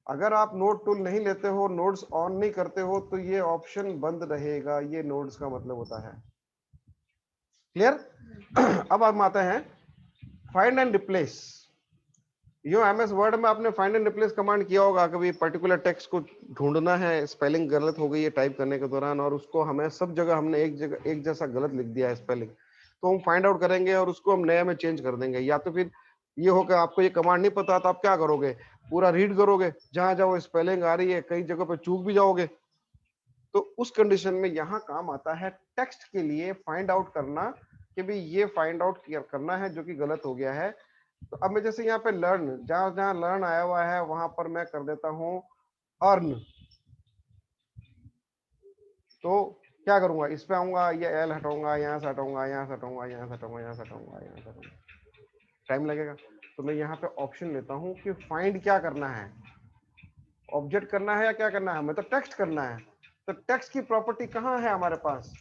अगर आप नोड टूल नहीं लेते हो, नोड्स ऑन नहीं करते हो, तो ये ऑप्शन बंद रहेगा, ये नोड्स का मतलब होता है। क्लियर? अब हम आते हैं find and replace. Yo MS word में आपने फाइंड एंड रिप्लेस कमांड किया होगा, कभी पर्टिकुलर टेक्स्ट को ढूंढना है, स्पेलिंग गलत हो गई है टाइप करने के दौरान, और उसको हमें सब जगह हमने एक जगह एक जैसा गलत लिख दिया है स्पेलिंग, तो हम फाइंड आउट करेंगे और उसको हम नया में चेंज कर देंगे। या तो फिर ये हो कि आपको ये कमांड नहीं पता, तो आप क्या करोगे, पूरा रीड करोगे, जहां जहां स्पेलिंग आ रही है, कई जगह पे चूक भी जाओगे। तो उस कंडीशन में यहाँ काम आता है टेक्स्ट के लिए फाइंड आउट करना, कि भाई ये फाइंड आउट करना है जो कि गलत हो गया है। तो अब मैं जैसे यहाँ पे लर्न, जहां जहां लर्न आया हुआ है वहां पर मैं कर देता हूं अर्न। तो क्या करूंगा, इस पे आऊंगा, ये एल हटाऊंगा, यहाँ से हटाऊंगा, यहाँ से हटाऊंगा, यहाँ से हटाऊंगा, यहाँ से हटाऊंगा, यहाँ से हटाऊंगा, टाइम लगेगा। तो मैं यहाँ पे ऑप्शन लेता हूँ कि फाइंड क्या करना है, ऑब्जेक्ट करना है या क्या करना है, हमें तो टेक्स्ट करना है। तो टेक्स्ट की प्रॉपर्टी कहाँ है हमारे पास,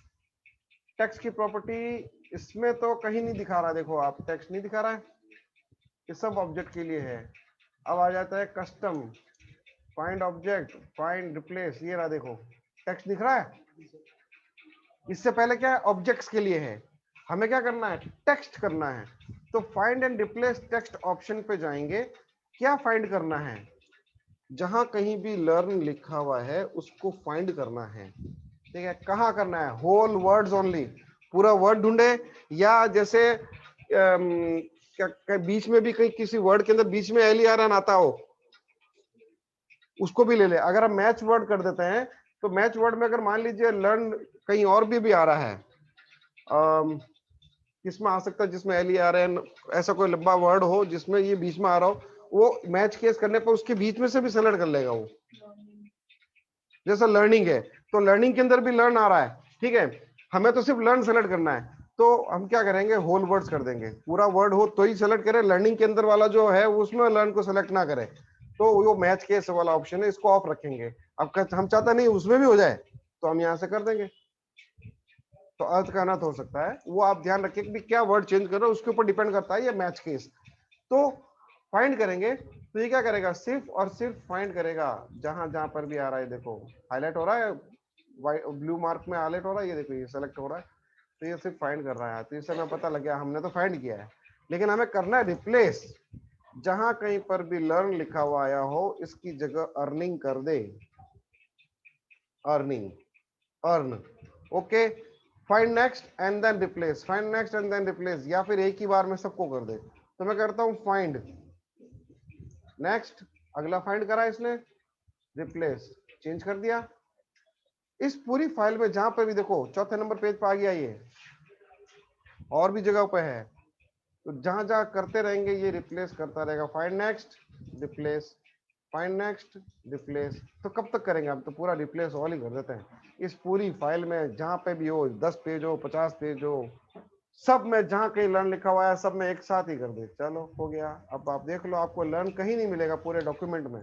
टेक्स्ट की प्रॉपर्टी इसमें तो कहीं नहीं दिखा रहा, देखो आप टेक्स्ट नहीं दिखा रहा है, ये सब ऑब्जेक्ट के लिए है। अब आ जाता है custom, find object, find replace, ये रहा देखो टेक्स्ट दिख रहा है। इससे पहले क्या है, ऑब्जेक्ट्स के लिए है, हमें क्या करना है, टेक्स्ट करना है। तो find and replace text option पे जाएंगे, क्या फाइंड करना है, जहां कहीं भी लर्न लिखा हुआ है उसको फाइंड करना है। ठीक है, कहाँ करना है, होल वर्ड्स ओनली, पूरा वर्ड ढूंढे, या जैसे क्या बीच में भी कहीं किसी वर्ड के अंदर बीच में एल ई आर एन आता हो, उसको भी ले ले। अगर हम मैच वर्ड कर देते हैं, तो मैच वर्ड में अगर मान लीजिए लर्न कहीं और भी आ रहा है, किसमें आ सकता है जिसमें एल ई आर एन, ऐसा कोई लंबा वर्ड हो जिसमें ये बीच में आ रहा हो, वो मैच केस करने पर उसके बीच में से भी सेलेक्ट कर लेगा वो। जैसा लर्निंग है, तो लर्निंग के अंदर भी लर्न आ रहा है, ठीक है, हमें तो सिर्फ लर्न सेलेक्ट करना है। तो हम क्या करेंगे, होल वर्ड्स कर देंगे, पूरा वर्ड हो तो ही सेलेक्ट करें, लर्निंग के अंदर वाला जो है उसमें लर्न को सेलेक्ट ना करें, तो वो मैच केस वाला ऑप्शन है, इसको ऑफ रखेंगे। अब हम चाहते नहीं उसमें भी हो जाए, तो हम यहाँ से कर देंगे, तो अर्थ का अनर्थ हो सकता है, वो आप ध्यान रखिए कि क्या वर्ड चेंज कर रहे हो उसके ऊपर डिपेंड करता है ये मैच केस। तो फाइंड करेंगे, तो ये क्या करेगा, सिर्फ और सिर्फ फाइंड करेगा जहां जहां पर भी आ रहा है, देखो हाईलाइट हो रहा है, ब्लू मार्क में हाईलाइट हो रहा है, ये देखो ये सेलेक्ट हो रहा है, तो ये सिर्फ फाइंड कर रहा है, तो इससे हमें पता लग गया हमने तो फाइंड किया है, लेकिन हमें करना है रिप्लेस, जहां कहीं पर भी लर्न लिखा हुआ आया हो इसकी जगह अर्निंग कर दे, earning, earn, okay, find next and then replace, find next and then replace, या फिर एक ही बार में सबको कर दे। तो मैं करता हूं फाइंड नेक्स्ट, अगला फाइंड करा इसने, रिप्लेस चेंज कर दिया। इस पूरी फाइल में जहां पर भी देखो चौथे नंबर पेज पर आ गया, ये और भी जगह पे है, तो जहां जहां करते रहेंगे ये रिप्लेस करता रहेगा, find next, replace, find next, replace. तो कब तक करेंगे, हम तो पूरा रिप्लेस ऑल ही कर देते हैं इस पूरी फाइल में, जहां पे भी हो, 10 पेज हो, 50 पेज हो, सब में जहां कहीं लर्न लिखा हुआ है सब में एक साथ ही कर दे। चलो हो गया, अब आप देख लो, आपको लर्न कहीं नहीं मिलेगा पूरे डॉक्यूमेंट में।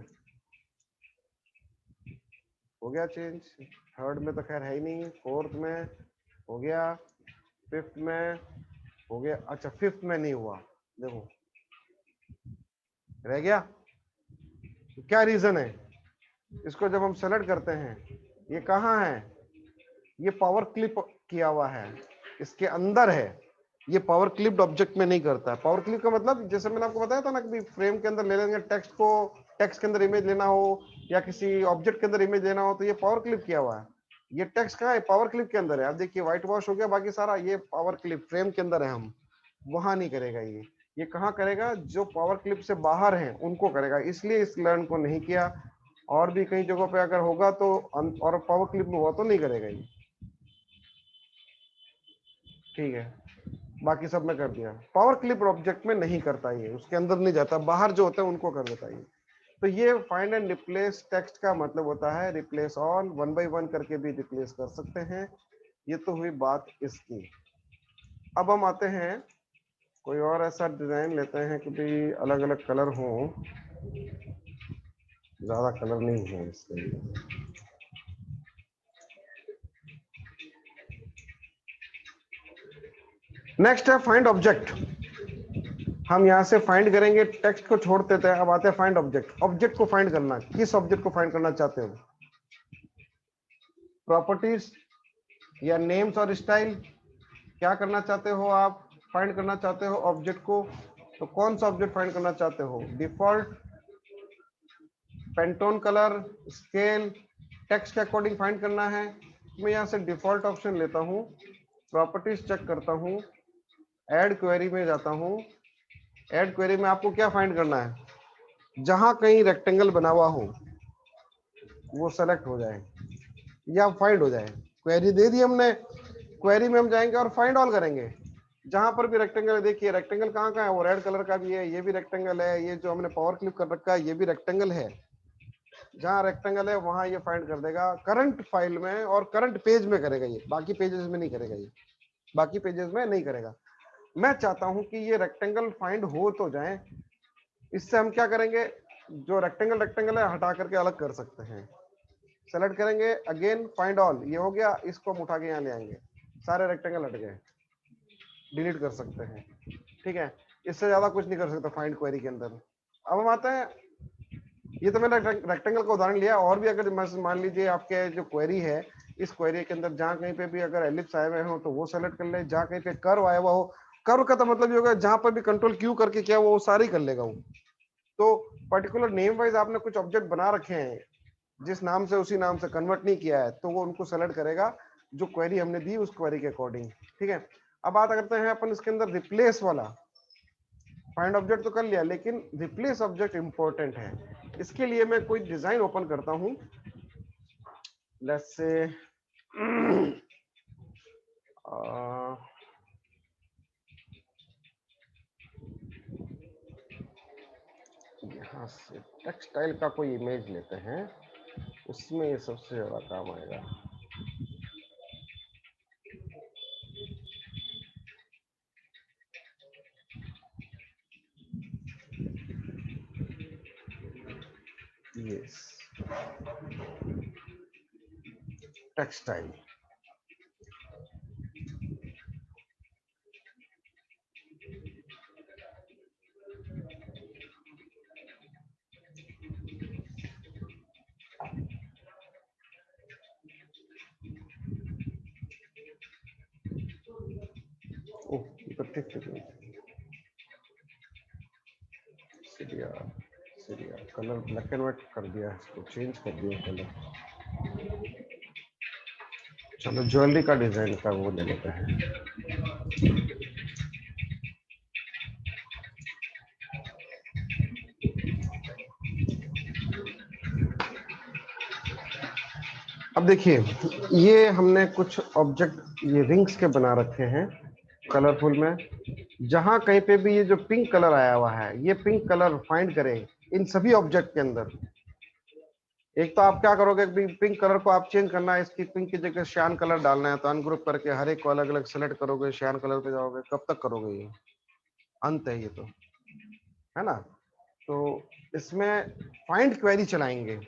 हो गया चेंज, थर्ड में तो खैर है ही नहीं, फोर्थ में हो गया, फिफ्थ में हो गया, अच्छा फिफ्थ में नहीं हुआ, देखो रह गया। तो क्या रीजन है, इसको जब हम सेलेक्ट करते हैं, ये कहाँ है, ये पावर क्लिप किया हुआ है, इसके अंदर है, ये पावर क्लिप्ड ऑब्जेक्ट में नहीं करता है। पावर क्लिप का मतलब जैसे मैंने आपको बताया था ना कि फ्रेम के अंदर ले लेंगे टेक्स्ट को, टेक्स्ट के अंदर इमेज लेना हो या किसी ऑब्जेक्ट के अंदर इमेज लेना हो, तो ये पावर क्लिप किया हुआ है। ये टेक्स्ट कहाँ है, पावर क्लिप के अंदर है। आप देखिए व्हाइट वॉश हो गया बाकी सारा, ये पावर क्लिप फ्रेम के अंदर है, हम वहां नहीं करेगा ये कहाँ करेगा, जो पावर क्लिप से बाहर है उनको करेगा, इसलिए इस लर्न को नहीं किया। और भी कई जगहों पे अगर होगा तो, और पावर क्लिप में हुआ तो नहीं करेगा ये, ठीक है। बाकी सब में कर दिया, पावर क्लिप ऑब्जेक्ट में नहीं करता ये, उसके अंदर नहीं जाता, बाहर जो होता है उनको कर देता है। तो ये फाइंड एंड रिप्लेस टेक्स्ट का मतलब होता है replace all, one by one करके भी रिप्लेस कर सकते हैं। ये तो हुई बात इसकी। अब हम आते हैं, कोई और ऐसा डिजाइन लेते हैं कि भाई अलग अलग कलर हो, ज्यादा कलर नहीं है इसके लिए। नेक्स्ट है फाइंड ऑब्जेक्ट। हम यहाँ से फाइंड करेंगे, टेक्स्ट को छोड़ देते हैं, अब आते हैं फाइंड ऑब्जेक्ट। ऑब्जेक्ट को फाइंड करना, किस ऑब्जेक्ट को फाइंड करना चाहते हो, प्रॉपर्टीज या नेम्स और स्टाइल, क्या करना चाहते हो आप, फाइंड करना चाहते हो ऑब्जेक्ट को, तो कौन सा ऑब्जेक्ट फाइंड करना चाहते हो, default, Pantone colour, scale, text के अकॉर्डिंग फाइंड करना है। मैं यहाँ से डिफॉल्ट ऑप्शन लेता हूँ, प्रॉपर्टीज चेक करता हूँ, ऐड क्वेरी में जाता हूँ। ऐड क्वेरी में आपको क्या फाइंड करना है, जहां कहीं रेक्टेंगल बना हुआ हो वो सेलेक्ट हो जाए या फाइंड हो जाए। क्वेरी दे दी हमने, क्वेरी में हम जाएंगे और फाइंड ऑल करेंगे, जहां पर भी रेक्टेंगल है। देखिए रेक्टेंगल कहाँ कहाँ है, वो रेड कलर का भी है, ये भी रेक्टेंगल है, ये जो हमने पावर क्लिप कर रखा है ये भी रेक्टेंगल है। जहां रेक्टेंगल है वहां ये फाइंड कर देगा करंट फाइल में और करंट पेज में करेगा, ये बाकी पेजेस में नहीं करेगा, ये बाकी पेजेस में नहीं करेगा। मैं चाहता हूं कि ये रेक्टेंगल फाइंड हो तो जाए, इससे हम क्या करेंगे, जो रेक्टेंगल रेक्टेंगल है हटा करके अलग कर सकते हैं। सेलेक्ट करेंगे, अगेन फाइंड ऑल, ये हो गया, इसको हम उठा के यहाँ ले आएंगे, सारे रेक्टेंगल हट गए, डिलीट कर सकते हैं, ठीक है। इससे ज्यादा कुछ नहीं कर सकते फाइंड क्वेरी के अंदर। अब हम आते हैं, ये तो मैंने रेक्टेंगल का उदाहरण लिया, और भी अगर मान लीजिए आपके जो क्वेरी है, इस क्वेरी के अंदर जहां कहीं पे भी अगर एलिप्स आए हुए हो तो वो सेलेक्ट कर ले, जहां कहीं पे कर्व आया हुआ हो, कर्व का तो मतलब ये होगा जहां पर भी कंट्रोल क्यू करके क्या वो सारी कर लेगा वो। तो पर्टिकुलर नेम वाइज आपने कुछ ऑब्जेक्ट बना रखे हैं, जिस नाम से उसी नाम से कन्वर्ट नहीं किया है, तो वो उनको सेलेक्ट करेगा जो क्वेरी हमने दी उस क्वेरी के अकॉर्डिंग, ठीक है। अब बात करते हैं अपन इसके अंदर रिप्लेस वाला। फाइंड ऑब्जेक्ट तो कर लिया, लेकिन रिप्लेस ऑब्जेक्ट इंपॉर्टेंट है। इसके लिए मैं कोई डिजाइन ओपन करता हूं, लेट्स से यहाँ से टेक्सटाइल का कोई इमेज लेते हैं, उसमें ये सबसे ज्यादा काम आएगा। Yes, textile. ओह, ये तो ठीक है। Syria, Syria colour black and white कर दिया, इसको चेंज कर दिया कलर। चलो ज्वेलरी का डिजाइन का वो ले लेते हैं। अब देखिए, ये हमने कुछ ऑब्जेक्ट ये रिंग्स के बना रखे हैं कलरफुल में। जहां कहीं पे भी ये जो पिंक कलर आया हुआ है, ये पिंक कलर फाइंड करें इन सभी ऑब्जेक्ट के अंदर। एक तो आप क्या करोगे, पिंक कलर को आप चेंज करना है, इसकी पिंक की जगह श्यान कलर डालना है, तो अनग्रुप करके हर एक को अलग अलग सेलेक्ट करोगे, श्यान कलर पे जाओगे। कब तक करोगे? ये अंत है ये तो, है ना। तो इसमें फाइंड क्वेरी चलाएंगे,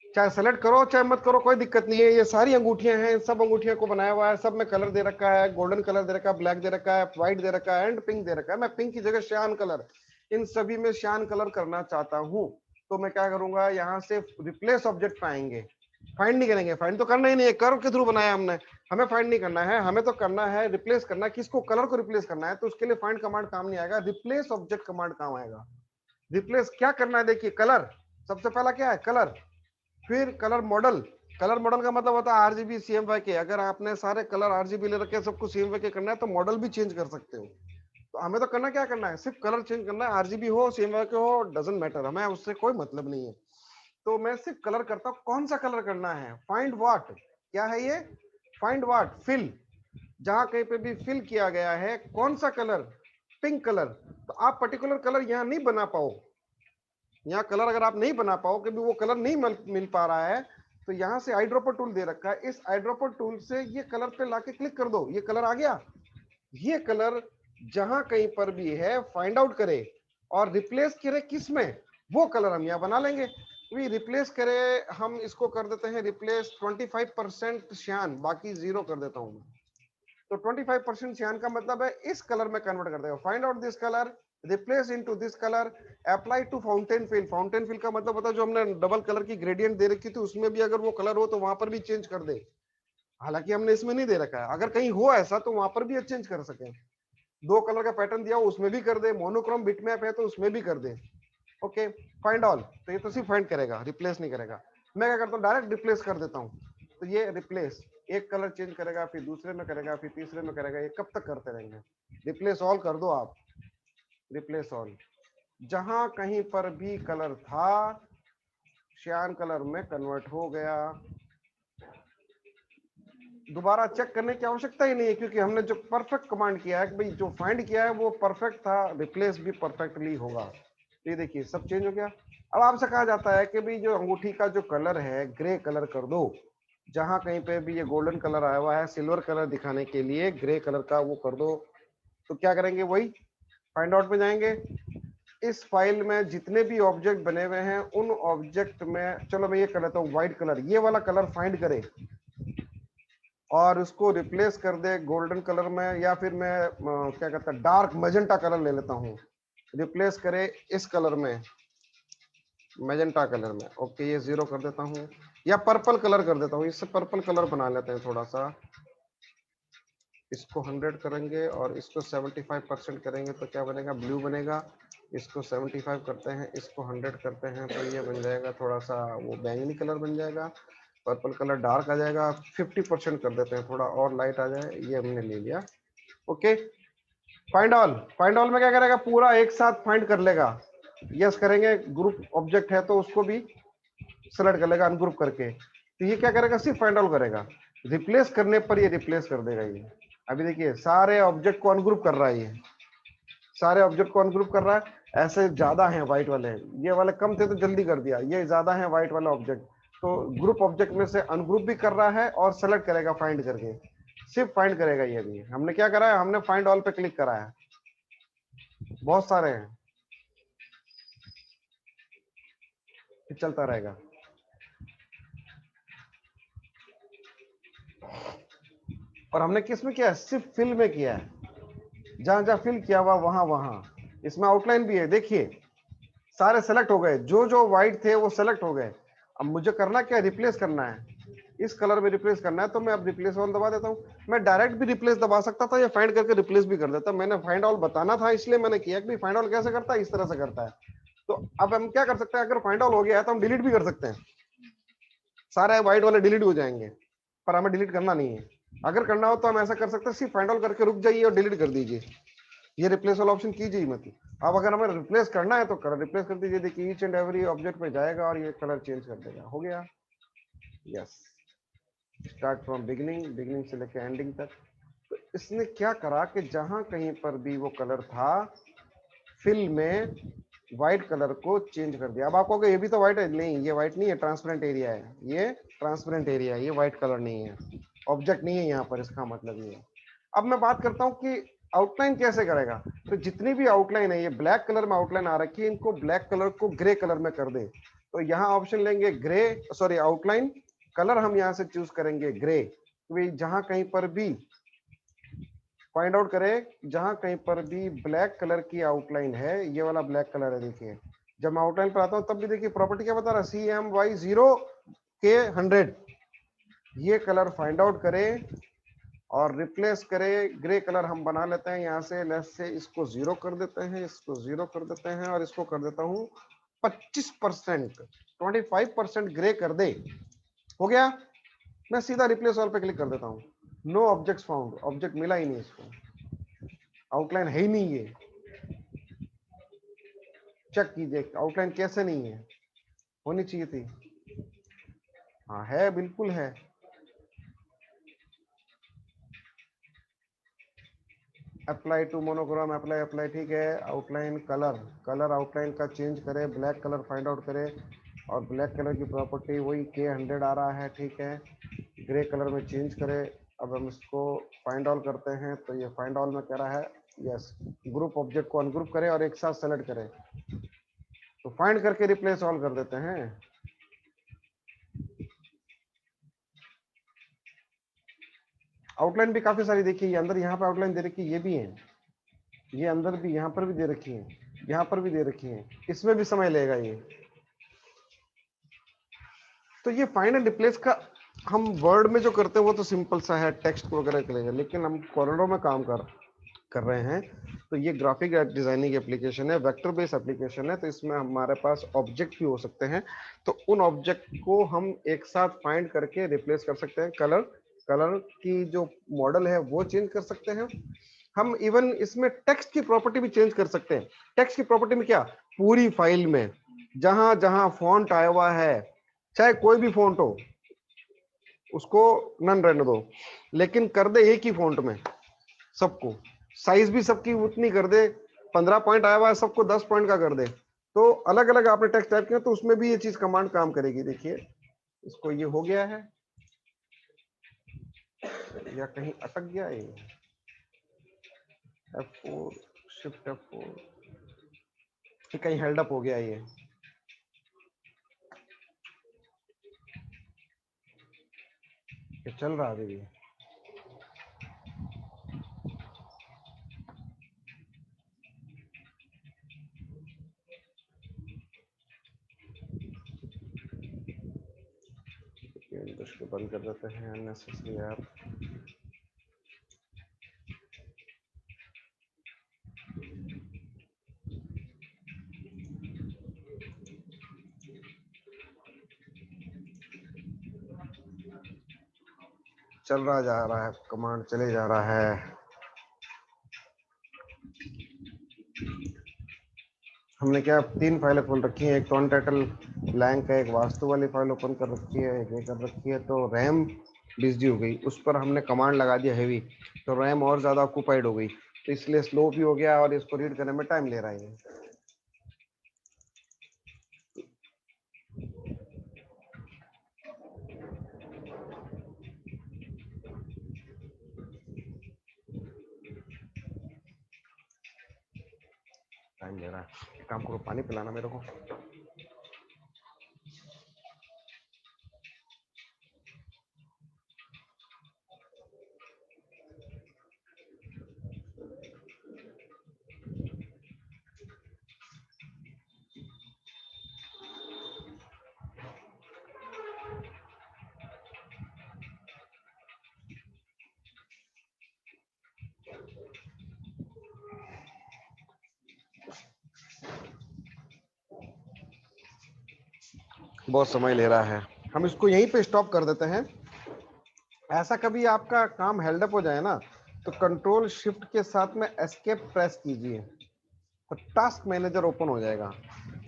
चाहे सेलेक्ट करो चाहे मत करो, कोई दिक्कत नहीं है। ये सारी अंगूठियां हैं, सब अंगूठियों को बनाया हुआ है, सब में कलर दे रखा है, गोल्डन कलर दे रखा है, ब्लैक दे रखा है, व्हाइट दे रखा है एंड पिंक दे रखा है। मैं पिंक की जगह श्यान कलर, इन सभी में श्यान कलर करना चाहता हूं, तो मैं क्या करूंगा, यहाँ से रिप्लेस ऑब्जेक्ट पाएंगे। फाइंड नहीं करेंगे, फाइंड तो करना ही नहीं है, कर्व के थ्रू बनाया हमने, हमें फाइंड नहीं करना है, हमें तो करना है रिप्लेस करना है। किसको? कलर को रिप्लेस करना है, तो उसके लिए फाइंड कमांड काम नहीं आएगा, रिप्लेस ऑब्जेक्ट कमांड काम आएगा। रिप्लेस क्या करना है, देखिए कलर, सबसे पहला क्या है कलर, फिर कलर मॉडल। कलर मॉडल का मतलब होता है आरजीबी सीएमवाई के। अगर आपने सारे कलर आरजीबी ले रखे हैं, सबको सीएमवाई के करना है, तो मॉडल भी चेंज कर सकते हो। तो हमें तो करना क्या करना है, सिर्फ कलर चेंज करना है, आरजीबी हो सीएमवाई के हो डजंट मैटर, हमें उससे कोई मतलब नहीं है। तो मैं सिर्फ कलर करता हूँ। कौन सा कलर करना है, फाइंड व्हाट, क्या है ये, फाइंड व्हाट, फिल। जहां कहीं पे भी फिल किया गया है, कौन सा कलर, पिंक कलर, तो आप पर्टिकुलर कलर यहाँ नहीं बना पाओ। यहाँ कलर अगर आप नहीं बना पाओ कि वो कलर नहीं मिल पा रहा है, तो यहाँ से आई ड्रॉपर टूल दे रखा है, इस आई ड्रॉपर टूल से ये कलर पे लाके क्लिक कर दो, ये कलर आ गया। ये कलर जहां कहीं पर भी है फाइंड आउट करे और रिप्लेस करे किस में, वो कलर हम यहाँ बना लेंगे। रिप्लेस करे, हम इसको कर देते हैं रिप्लेस 25% श्यान, बाकी 0 कर देता हूं मैं। तो 25% श्यान का मतलब है इस कलर में कन्वर्ट कर देगा। Find out this colour, replace into this colour, apply to fountain fill. Fountain fill का मतलब होता है जो हमने डबल कलर की ग्रेडियंट दे रखी थी, उसमें भी अगर वो कलर हो तो वहां पर भी चेंज कर दे। हालांकि हमने इसमें नहीं दे रखा है, अगर कहीं हो ऐसा तो वहां पर भी चेंज कर सके। दो कलर का पैटर्न दिया हो उसमें भी कर दे, मोनोक्रोम बिटमैप है तो उसमें भी कर दे। ओके, फाइंड ऑल, तो ये तो सिर्फ फाइंड करेगा, रिप्लेस नहीं करेगा। मैं क्या करता हूँ, डायरेक्ट रिप्लेस कर देता हूँ। तो ये रिप्लेस, एक कलर चेंज करेगा, फिर दूसरे में करेगा, फिर तीसरे में करेगा, ये कब तक करते रहेंगे। रिप्लेस ऑल कर दो आप, रिप्लेस ऑल। जहां कहीं पर भी कलर था, श्यान कलर में कन्वर्ट हो गया। दोबारा चेक करने की आवश्यकता ही नहीं है, क्योंकि हमने जो परफेक्ट कमांड किया है कि भाई जो फाइंड किया है वो परफेक्ट था, रिप्लेस भी परफेक्टली होगा। ये देखिए सब चेंज हो गया। अब आपसे कहा जाता है कि भाई जो अंगूठी का जो कलर है ग्रे कलर कर दो। जहां कहीं पे भी ये गोल्डन कलर आया हुआ है, सिल्वर कलर दिखाने के लिए ग्रे कलर का वो कर दो। तो क्या करेंगे, वही फाइंड आउट में जाएंगे। इस फाइल में जितने भी ऑब्जेक्ट बने हुए हैं उन ऑब्जेक्ट में, चलो मैं ये कर लेता हूँ व्हाइट कलर, ये वाला कलर फाइंड करे और उसको रिप्लेस कर दे गोल्डन कलर में, या फिर मैं क्या कहता है डार्क मैजेंटा कलर ले लेता हूँ, रिप्लेस करे इस कलर में, मैजेंटा कलर में। ओके, ये 0 कर देता हूँ, या पर्पल कलर कर देता हूँ, इससे पर्पल कलर बना लेते हैं थोड़ा सा। इसको 100 करेंगे और इसको 75% करेंगे तो क्या बनेगा, ब्लू बनेगा। इसको 75 करते हैं, इसको 100 करते हैं, तो ये बन जाएगा थोड़ा सा वो बैंगनी कलर बन जाएगा, पर्पल कलर डार्क आ जाएगा। 50% कर देते हैं, थोड़ा और लाइट आ जाए, ये हमने ले लिया। Okay, find all, find all में क्या करेगा, पूरा एक साथ फाइंड कर लेगा। यस करेंगे, ग्रुप ऑब्जेक्ट है तो उसको भी सेलेक्ट कर लेगा अनग्रुप करके। तो ये क्या करेगा, सिर्फ फाइंड ऑल करेगा, रिप्लेस करने पर ये रिप्लेस कर देगा। ये अभी देखिए सारे ऑब्जेक्ट को अनग्रुप कर रहा है, ये सारे ऑब्जेक्ट को अनग्रुप कर रहा है। ऐसे ज्यादा हैं व्हाइट वाले, ये वाले कम थे तो जल्दी कर दिया, ये ज्यादा है व्हाइट वाला ऑब्जेक्ट, तो ग्रुप ऑब्जेक्ट में से अनग्रुप भी कर रहा है और सेलेक्ट करेगा फाइंड करके, सिर्फ फाइंड करेगा। ये भी हमने क्या करा है, हमने फाइंड ऑल पे क्लिक करा है, बहुत सारे हैं। फिर चलता रहेगा। और हमने किस में किया है? सिर्फ फिल में किया है, जहां जहां फिल किया हुआ वहां वहां। इसमें आउटलाइन भी है, देखिए सारे सेलेक्ट हो गए, जो जो व्हाइट थे वो सेलेक्ट हो गए। अब मुझे करना क्या है? रिप्लेस करना है, इस कलर में रिप्लेस करना है, तो मैं अब रिप्लेस ऑल दबा देता हूँ। मैं डायरेक्ट भी रिप्लेस दबा सकता था या फाइंड करके रिप्लेस भी कर देता। मैंने फाइंड ऑल बताना था इसलिए मैंने किया कि फाइंड ऑल कैसे करता है, इस तरह से करता है। तो अब हम क्या कर सकते हैं, अगर फाइंड ऑल हो गया है तो हम डिलीट भी कर सकते हैं, सारे व्हाइट वाले डिलीट हो जाएंगे, पर हमें डिलीट करना नहीं है। अगर करना हो तो हम ऐसा कर सकते हैं, सिर्फ फाइंड ऑल करके रुक जाइए और डिलीट कर दीजिए, ये रिप्लेस वाला ऑप्शन कीजिए मत। अब अगर हमें रिप्लेस करना है तो कलर रिप्लेस कर दीजिए, देखिए ईच एंड एवरी ऑब्जेक्ट पे जाएगा और ये कलर चेंज कर देगा। हो गया, yes. Start from beginning, beginning से लेकर एंडिंग तक। तो इसने क्या करा कि जहां कहीं पर भी वो कलर था, फिल में व्हाइट कलर को चेंज कर दिया। अब आप कहोगे ये भी तो व्हाइट है, नहीं ये व्हाइट नहीं है, ट्रांसपेरेंट एरिया है, ये ट्रांसपेरेंट एरिया है, ये व्हाइट कलर नहीं है, ऑब्जेक्ट नहीं है यहाँ पर, इसका मतलब ये है। अब मैं बात करता हूँ कि आउटलाइन कैसे करेगा। तो जितनी भी आउटलाइन है, ये ब्लैक कलर में आउटलाइन आ रखी है, इनको ब्लैक कलर को ग्रे कलर में कर दे। तो यहाँ ऑप्शन लेंगे ग्रे, सॉरी आउटलाइन, कलर हम यहाँ से चूज करेंगे ग्रे। तो जहां कहीं पर भी फाइंड आउट करें, जहां कहीं पर भी ब्लैक कलर की आउटलाइन है, ये वाला ब्लैक कलर है, देखिए जब मैं आउटलाइन पर आता हूं तब भी देखिए प्रॉपर्टी क्या बता रहा है, CMY0K100, ये कलर फाइंड आउट करें और रिप्लेस करें। ग्रे कलर हम बना लेते हैं यहाँ से, लेस से इसको 0 कर देते हैं, इसको 0 कर देते हैं और इसको कर देता हूँ 25%, 25% ग्रे कर दे। हो गया, मैं सीधा रिप्लेस ऑल पे क्लिक कर देता हूँ। नो ऑब्जेक्ट्स फाउंड, ऑब्जेक्ट मिला ही नहीं इसको, आउटलाइन है ही नहीं ये। चेक कीजिए आउटलाइन कैसे नहीं है, होनी चाहिए थी। हाँ है, बिल्कुल है। Apply to monochrome, apply apply, ठीक है। आउटलाइन कलर, कलर आउटलाइन का चेंज करें, ब्लैक कलर फाइंड आउट करें और ब्लैक कलर की प्रॉपर्टी वही K100 आ रहा है, ठीक है। ग्रे कलर में चेंज करें। अब हम इसको फाइंड ऑल करते हैं, तो ये फाइंड ऑल में कह रहा है यस, ग्रुप ऑब्जेक्ट को अनग्रुप करें और एक साथ सेलेक्ट करें। तो फाइंड करके रिप्लेस ऑल कर देते हैं। आउटलाइन भी काफी सारी देखिए, ये अंदर यहाँ पे आउटलाइन दे रखी है, ये भी है, ये अंदर भी यहाँ पर भी दे रखी है, यहाँ पर भी दे रखी है, इसमें भी समय लेगा ये। तो ये फाइंड एंड रिप्लेस का हम वर्ड में जो करते हैं वो तो सिंपल सा है, टेक्स्ट वगैरह के लिए, लेकिन हम कॉर्नरों में काम कर रहे हैं। तो ये ग्राफिक डिजाइनिंग एप्लीकेशन है, वेक्टर बेस्ड एप्लीकेशन है, तो इसमें हमारे पास ऑब्जेक्ट भी हो सकते हैं। तो उन ऑब्जेक्ट को हम एक साथ फाइंड करके रिप्लेस कर सकते हैं। कलर, कलर की जो मॉडल है वो चेंज कर सकते हैं हम। इवन इसमें टेक्स्ट की प्रॉपर्टी भी चेंज कर सकते हैं। टेक्स्ट की प्रॉपर्टी में क्या, पूरी फाइल में जहां जहां फॉन्ट आया हुआ है, चाहे कोई भी फॉन्ट हो, उसको नन रहने दो, लेकिन कर दे एक ही फॉन्ट में सबको। साइज भी सबकी उतनी कर दे, 15 पॉइंट आया हुआ है, सबको 10 पॉइंट का कर दे। तो अलग अलग आपने टेक्स्ट टाइप किया तो उसमें भी ये चीज कमांड काम करेगी। देखिए इसको, ये हो गया है या कहीं अटक गया है, F4, शिफ्ट F4, कहीं हेल्ड अप हो गया ये। चल रहा अभी भी। इसको बंद कर देते हैं, अननेसेसरी ऐप। चल रहा जा रहा है, कमांड चले जा रहा है। हमने क्या 3 फाइलें खोल रखी हैं, एक टॉन टाइटल ब्लैंक है, एक वास्तु वाली फाइल ओपन कर रखी है, एक ये कर रखी है। तो रैम बिजी हो गई, उस पर हमने कमांड लगा दिया हैवी, तो रैम और ज्यादा ऑक्यूपाइड हो गई, तो इसलिए स्लो भी हो गया और इसको रीड करने में टाइम ले रहा है। टाइम ले रहा है, काम करो, पानी पिलाना मेरे को। बहुत समय ले रहा है, हम इसको यहीं पे स्टॉप कर देते हैं। ऐसा कभी आपका काम हेल्ड अप हो जाए ना, तो कंट्रोल शिफ्ट के साथ में एस्केप प्रेस कीजिए, तो टास्क मैनेजर ओपन हो जाएगा।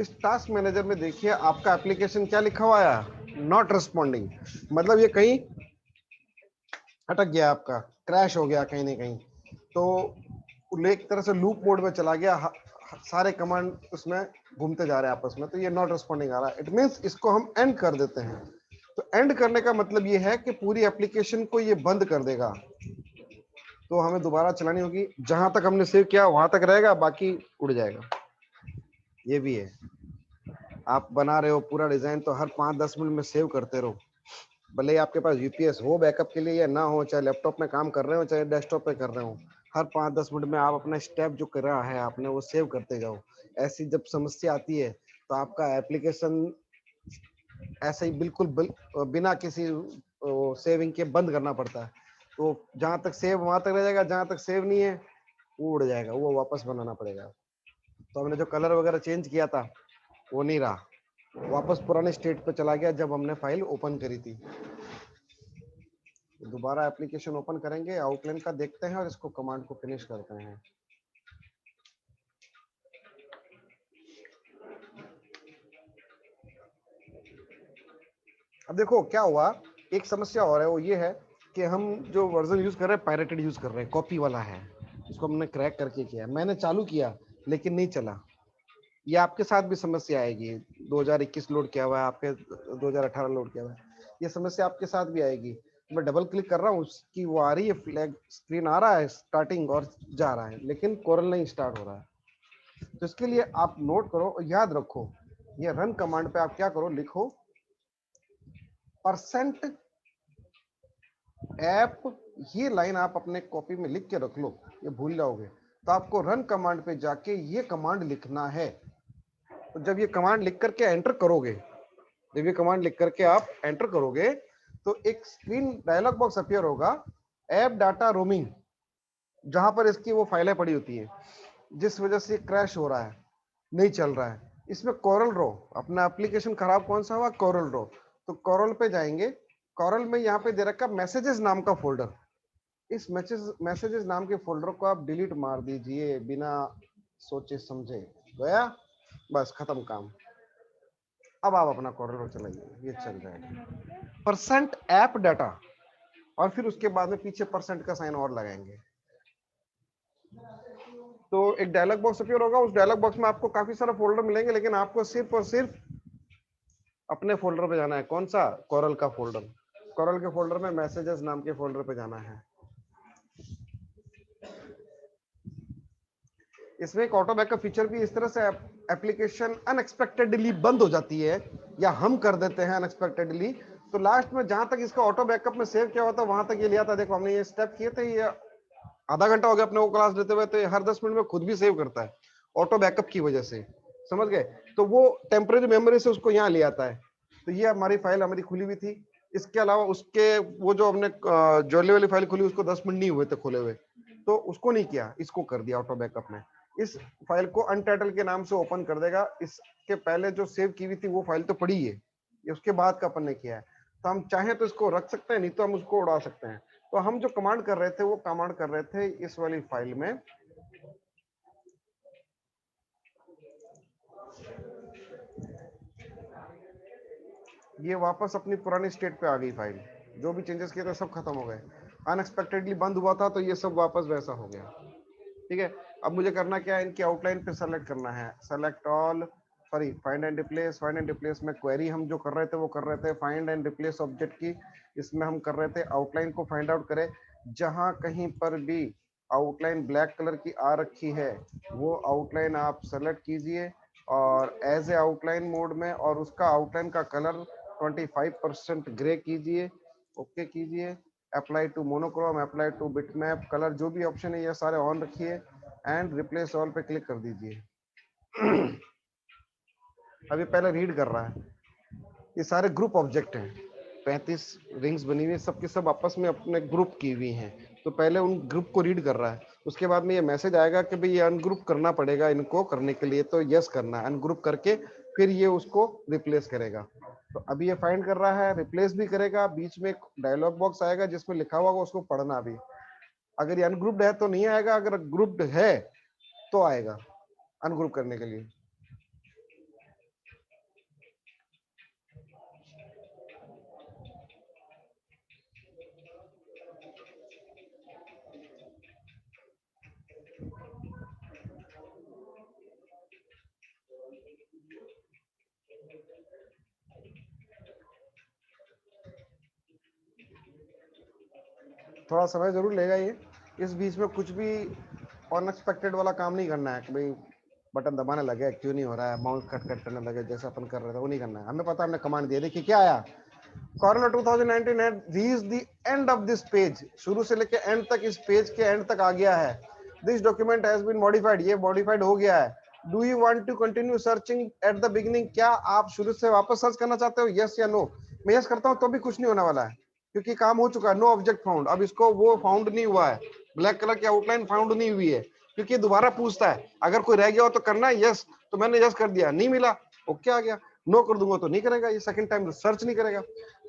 इस टास्क मैनेजर में देखिए आपका एप्लीकेशन क्या लिखा हुआ है, नॉट रिस्पॉन्डिंग, मतलब ये कहीं अटक गया, आपका क्रैश हो गया कहीं ना कहीं, तो एक तरह से लूप मोड में चला गया, सारे कमांड उसमें घूमते जा रहे हैं आपस में, तो ये नॉट रिस्पॉन्डिंग आ रहा है। इट मींस इसको हम एंड कर देते हैं। तो एंड करने का मतलब ये है कि पूरी एप्लीकेशन को ये बंद कर देगा, तो हमें दोबारा चलानी होगी, जहां तक हमने सेव किया वहां तक रहेगा, बाकी उड़ जाएगा। ये भी है, आप बना रहे हो पूरा डिजाइन तो हर 5-10 मिनट में सेव करते रहो, भले ही आपके पास यूपीएस हो बैकअप के लिए या ना हो, चाहे लैपटॉप में काम कर रहे हो चाहे डेस्कटॉप पे कर रहे हो, हर 5-10 मिनट में आप अपना स्टेप जो कर रहा है आपने वो सेव करते जाओ। ऐसी जब समस्या आती है तो आपका एप्लीकेशन ऐसे ही बिना किसी सेविंग के बंद करना पड़ता है, तो जहां तक सेव वहां तक रह जाएगा, जहां तक सेव नहीं है वो उड़ जाएगा, वो वापस बनाना पड़ेगा। तो हमने जो कलर वगैरह चेंज किया था वो नहीं रहा, वापस पुराने स्टेट पे चला गया जब हमने फाइल ओपन करी थी। दोबारा एप्लीकेशन ओपन करेंगे, आउटलाइन का देखते हैं और इसको कमांड को फिनिश करते हैं। अब देखो क्या हुआ, एक समस्या और है, वो ये है कि हम जो वर्जन यूज कर रहे हैं पायरेटेड यूज कर रहे हैं, कॉपी वाला है, इसको हमने क्रैक करके किया, मैंने चालू किया लेकिन नहीं चला। ये आपके साथ भी समस्या आएगी, 2021 लोड किया हुआ है आपके, 2018 लोड किया हुआ है, ये समस्या आपके साथ भी आएगी। मैं डबल क्लिक कर रहा हूँ, उसकी वो आ रही है, फ्लैग स्क्रीन आ रहा है स्टार्टिंग और जा रहा है, लेकिन कोरल नहीं स्टार्ट हो रहा है। तो इसके लिए आप नोट करो और याद रखो, ये रन कमांड पे आप क्या करो, लिखो परसेंट ऐप, ये लाइन आप अपने कॉपी में लिख के रख लो, ये भूल जाओगे, तो आपको रन कमांड पे जाके ये कमांड लिखना है। तो जब ये कमांड लिख करके एंटर करोगे, जब ये कमांड लिख करके आप एंटर करोगे तो एक स्क्रीन डायलॉग बॉक्स अपीयर होगा, ऐप डाटा रोमिंग, जहां पर इसकी वो फाइलें पड़ी होती है जिस वजह से क्रैश हो रहा है, नहीं चल रहा है। इसमें कोरल रो, अपना एप्लीकेशन खराब कौन सा हुआ, कोरल रो, तो कोरल पे जाएंगे, कोरल में यहाँ पे दे रखा मैसेजेस नाम का फोल्डर, इस मैसेजेस नाम के फोल्डर को आप डिलीट मार दीजिए बिना सोचे समझे, गया बस खत्म काम। अब आप अपना कोरल रो चलाइए, ये चल जाएगा। परसेंट ऐप डाटा, और फिर उसके बाद में पीछे परसेंट का साइन और लगाएंगे, तो एक डायलॉग बॉक्स अपीयर होगा, उस डायलॉग बॉक्स में आपको काफी सारे फोल्डर मिलेंगे, लेकिन आपको सिर्फ और सिर्फ अपने फोल्डर पे जाना है। कौन सा, कोरल का फोल्डर, कोरल के फोल्डर में मैसेजेस नाम के फोल्डर पे जाना है। इसमें एक ऑटो बैकअप फीचर भी, इस तरह से एप्लीकेशन अनएक्सपेक्टेडली बंद हो जाती है या हम कर देते हैं अनएक्सपेक्टेडली, तो लास्ट में जहां तक इसका ऑटो बैकअप में सेव किया हुआ था वहां तक ये लिया था। देखो हमने ये स्टेप किए थे, ये आधा घंटा हो गया अपने को क्लास लेते हुए, तो हर 10 मिनट में खुद भी सेव करता है ऑटो बैकअप की वजह से, समझ गए। तो वो टेम्परेरी मेमोरी से उसको यहाँ ले आता है। तो ये हमारी फाइल हमारी खुली हुई थी, इसके अलावा उसके वो जो हमने जोड़ने वाली फाइल खुली उसको 10 मिनट नहीं हुए थे खोले हुए, तो उसको नहीं किया, इसको कर दिया ऑटो बैकअप में। इस फाइल को अनटाइटल के नाम से ओपन कर देगा, इसके पहले जो सेव की हुई थी वो फाइल तो पड़ी है, ये उसके बाद का अपन ने किया है। तो हम चाहें तो इसको रख सकते हैं, नहीं तो हम उसको उड़ा सकते हैं। तो हम जो कमांड कर रहे थे वो कमांड कर रहे थे इस वाली फाइल में, ये वापस अपनी पुरानी स्टेट पे आ गई फाइल, जो भी चेंजेस किए थे सब खत्म हो गए, अनएक्सपेक्टेडली बंद हुआ था तो ये सब वापस वैसा हो गया। ठीक है, अब मुझे करना क्या है, इनकी आउटलाइन पे सेलेक्ट करना है, select all, sorry find and replace, find and replace में क्वेरी हम जो कर रहे थे वो कर रहे थे फाइंड एंड रिप्लेस ऑब्जेक्ट की, इसमें हम कर रहे थे आउटलाइन को फाइंड आउट करें, जहां कहीं पर भी आउटलाइन ब्लैक कलर की आ रखी है वो आउटलाइन आप सेलेक्ट कीजिए और एज ए आउटलाइन मोड में, और उसका आउटलाइन का कलर 25% ग्रे कीजिए, ओके कीजिए, apply to monochrome, apply to bitmap, colour जो भी ऑप्शन है ये सारे ऑन रखिए एंड रिप्लेस ऑल पे क्लिक कर दीजिए। अभी पहले रीड कर रहा है, ये सारे ग्रुप ऑब्जेक्ट हैं, 35 रिंग्स बनी हुई है, सबके सब आपस में अपने ग्रुप की हुई हैं, तो पहले उन ग्रुप को रीड कर रहा है, उसके बाद में ये मैसेज आएगा कि भाई ये अनग्रुप करना पड़ेगा इनको करने के लिए, तो यस करना है, अनग्रुप करके फिर ये उसको रिप्लेस करेगा। तो अभी ये फाइंड कर रहा है, रिप्लेस भी करेगा, बीच में एक डायलॉग बॉक्स आएगा जिसमें लिखा हुआ होगा, उसको पढ़ना भी। अगर ये अनग्रुप्ड है तो नहीं आएगा, अगर ग्रुप्ड है तो आएगा अनग्रुप करने के लिए। थोड़ा समय जरूर लेगा ये। इस बीच में कुछ भी अनएक्सपेक्टेड वाला काम नहीं करना है कि भाई बटन दबाने लगे, क्यों नहीं हो रहा है, माउस कट कट करने लगे जैसे अपन कर रहे थे, वो नहीं करना है। हमें पता, हमने कमांड दिया। देखिए क्या आया, corner 2019 had reached the end of this page। शुरू से लेके एंड तक, इस पेज के एंड तक आ गया है। This document has been modified, ये मॉडिफाइड हो गया है। Do you want to continue searching at the beginning, क्या आप शुरू से वापस सर्च करना चाहते हो, यस या नो। मैं यस करता हूं तो भी कुछ नहीं होने वाला है, क्योंकि काम हो चुका है। नो ऑब्जेक्ट फाउंड, अब इसको वो फाउंड नहीं हुआ है, ब्लैक कलर की आउटलाइन फाउंड नहीं हुई है, क्योंकि ये दोबारा पूछता है अगर कोई रह गया हो तो करना है यस। तो मैंने यस कर दिया, नहीं मिला, ओके आ गया। नो कर दूंगा तो नहीं करेगा, ये सेकंड टाइम सर्च नहीं करेगा।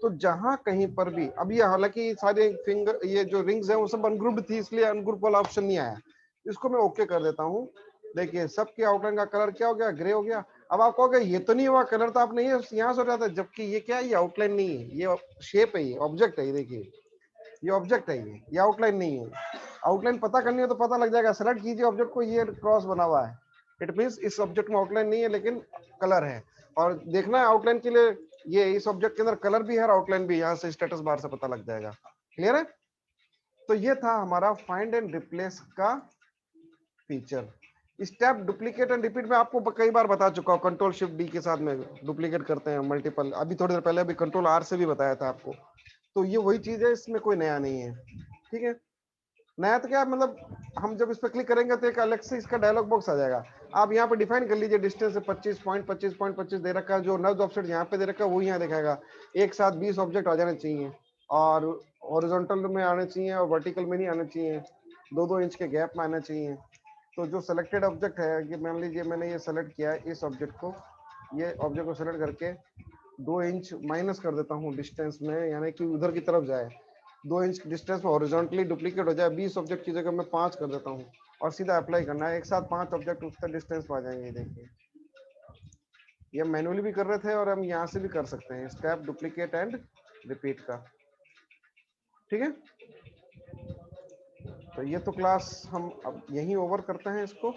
तो जहां कहीं पर भी, अब ये हालांकि सारे फिंगर, ये जो रिंग्स हैं वो सब अनग्रुप्ड थी, इसलिए अनग्रुप वाला ऑप्शन नहीं आया। इसको मैं ओके कर देता हूँ। देखिए सबकी आउटलाइन का कलर क्या हो गया, ग्रे हो गया। अब आप कहोगे ये तो नहीं हुआ कलर, तो आपने ये यहाँ से रहा था, जबकि ये क्या है, ये आउटलाइन नहीं है, ये शेप है, ये ऑब्जेक्ट है। ये देखिए ये ऑब्जेक्ट है, ये आउटलाइन नहीं है। आउटलाइन पता करनी है तो पता लग जाएगा, सेलेक्ट कीजिए ऑब्जेक्ट को, ये क्रॉस बना हुआ है, इट मींस इस ऑब्जेक्ट में आउटलाइन नहीं है लेकिन कलर है। और देखना है आउटलाइन के लिए, ये इस ऑब्जेक्ट के अंदर कलर भी है और आउटलाइन भी, यहाँ से स्टेटस बार से पता लग जाएगा। क्लियर है। तो ये था हमारा फाइंड एंड रिप्लेस का feature. Step duplicate and repeat में आपको कई बार बता चुका हूँ, कंट्रोल शिफ्ट डी के साथ में डुप्लीकेट करते हैं मल्टीपल, अभी थोड़ी देर पहले अभी कंट्रोल आर से भी बताया था आपको। तो ये वही चीज है, इसमें कोई नया नहीं है। ठीक है, नया तो क्या है, मतलब हम जब इस पर क्लिक करेंगे तो एक अलग से इसका डायलॉग बॉक्स आ जाएगा। आप यहाँ पे डिफाइन कर लीजिए, डिस्टेंस से 25.25.25 दे रखा है, जो नर्व ऑब्जेक्ट यहाँ पे दे रखा है वो यहाँ दिखाएगा। एक साथ 20 ऑब्जेक्ट आ जाने चाहिए, और हॉरिजॉन्टल में आने चाहिए और वर्टिकल में नहीं आने चाहिए, 2-2 इंच के गैप में आना चाहिए। तो जो सिलेक्टेड ऑब्जेक्ट है, कि मान लीजिए मैंने ये सेलेक्ट किया है इस ऑब्जेक्ट को, ये ऑब्जेक्ट को सेलेक्ट करके 2 इंच माइनस कर देता हूँ डिस्टेंस में, यानी कि उधर की तरफ जाए, 2 इंच डिस्टेंस में हॉरिजॉन्टली डुप्लीकेट हो जाए। 20 ऑब्जेक्ट की जगह मैं 5 कर देता हूँ और सीधा अप्लाई करना है, एक साथ 5 ऑब्जेक्ट उसका डिस्टेंस पा जाएंगे। देखिए ये मैनुअली भी कर रहे थे और हम यहाँ से भी कर सकते हैं, स्टेप डुप्लीकेट एंड रिपीट का। ठीक है, तो ये तो क्लास हम अब यहीं ओवर करते हैं इसको।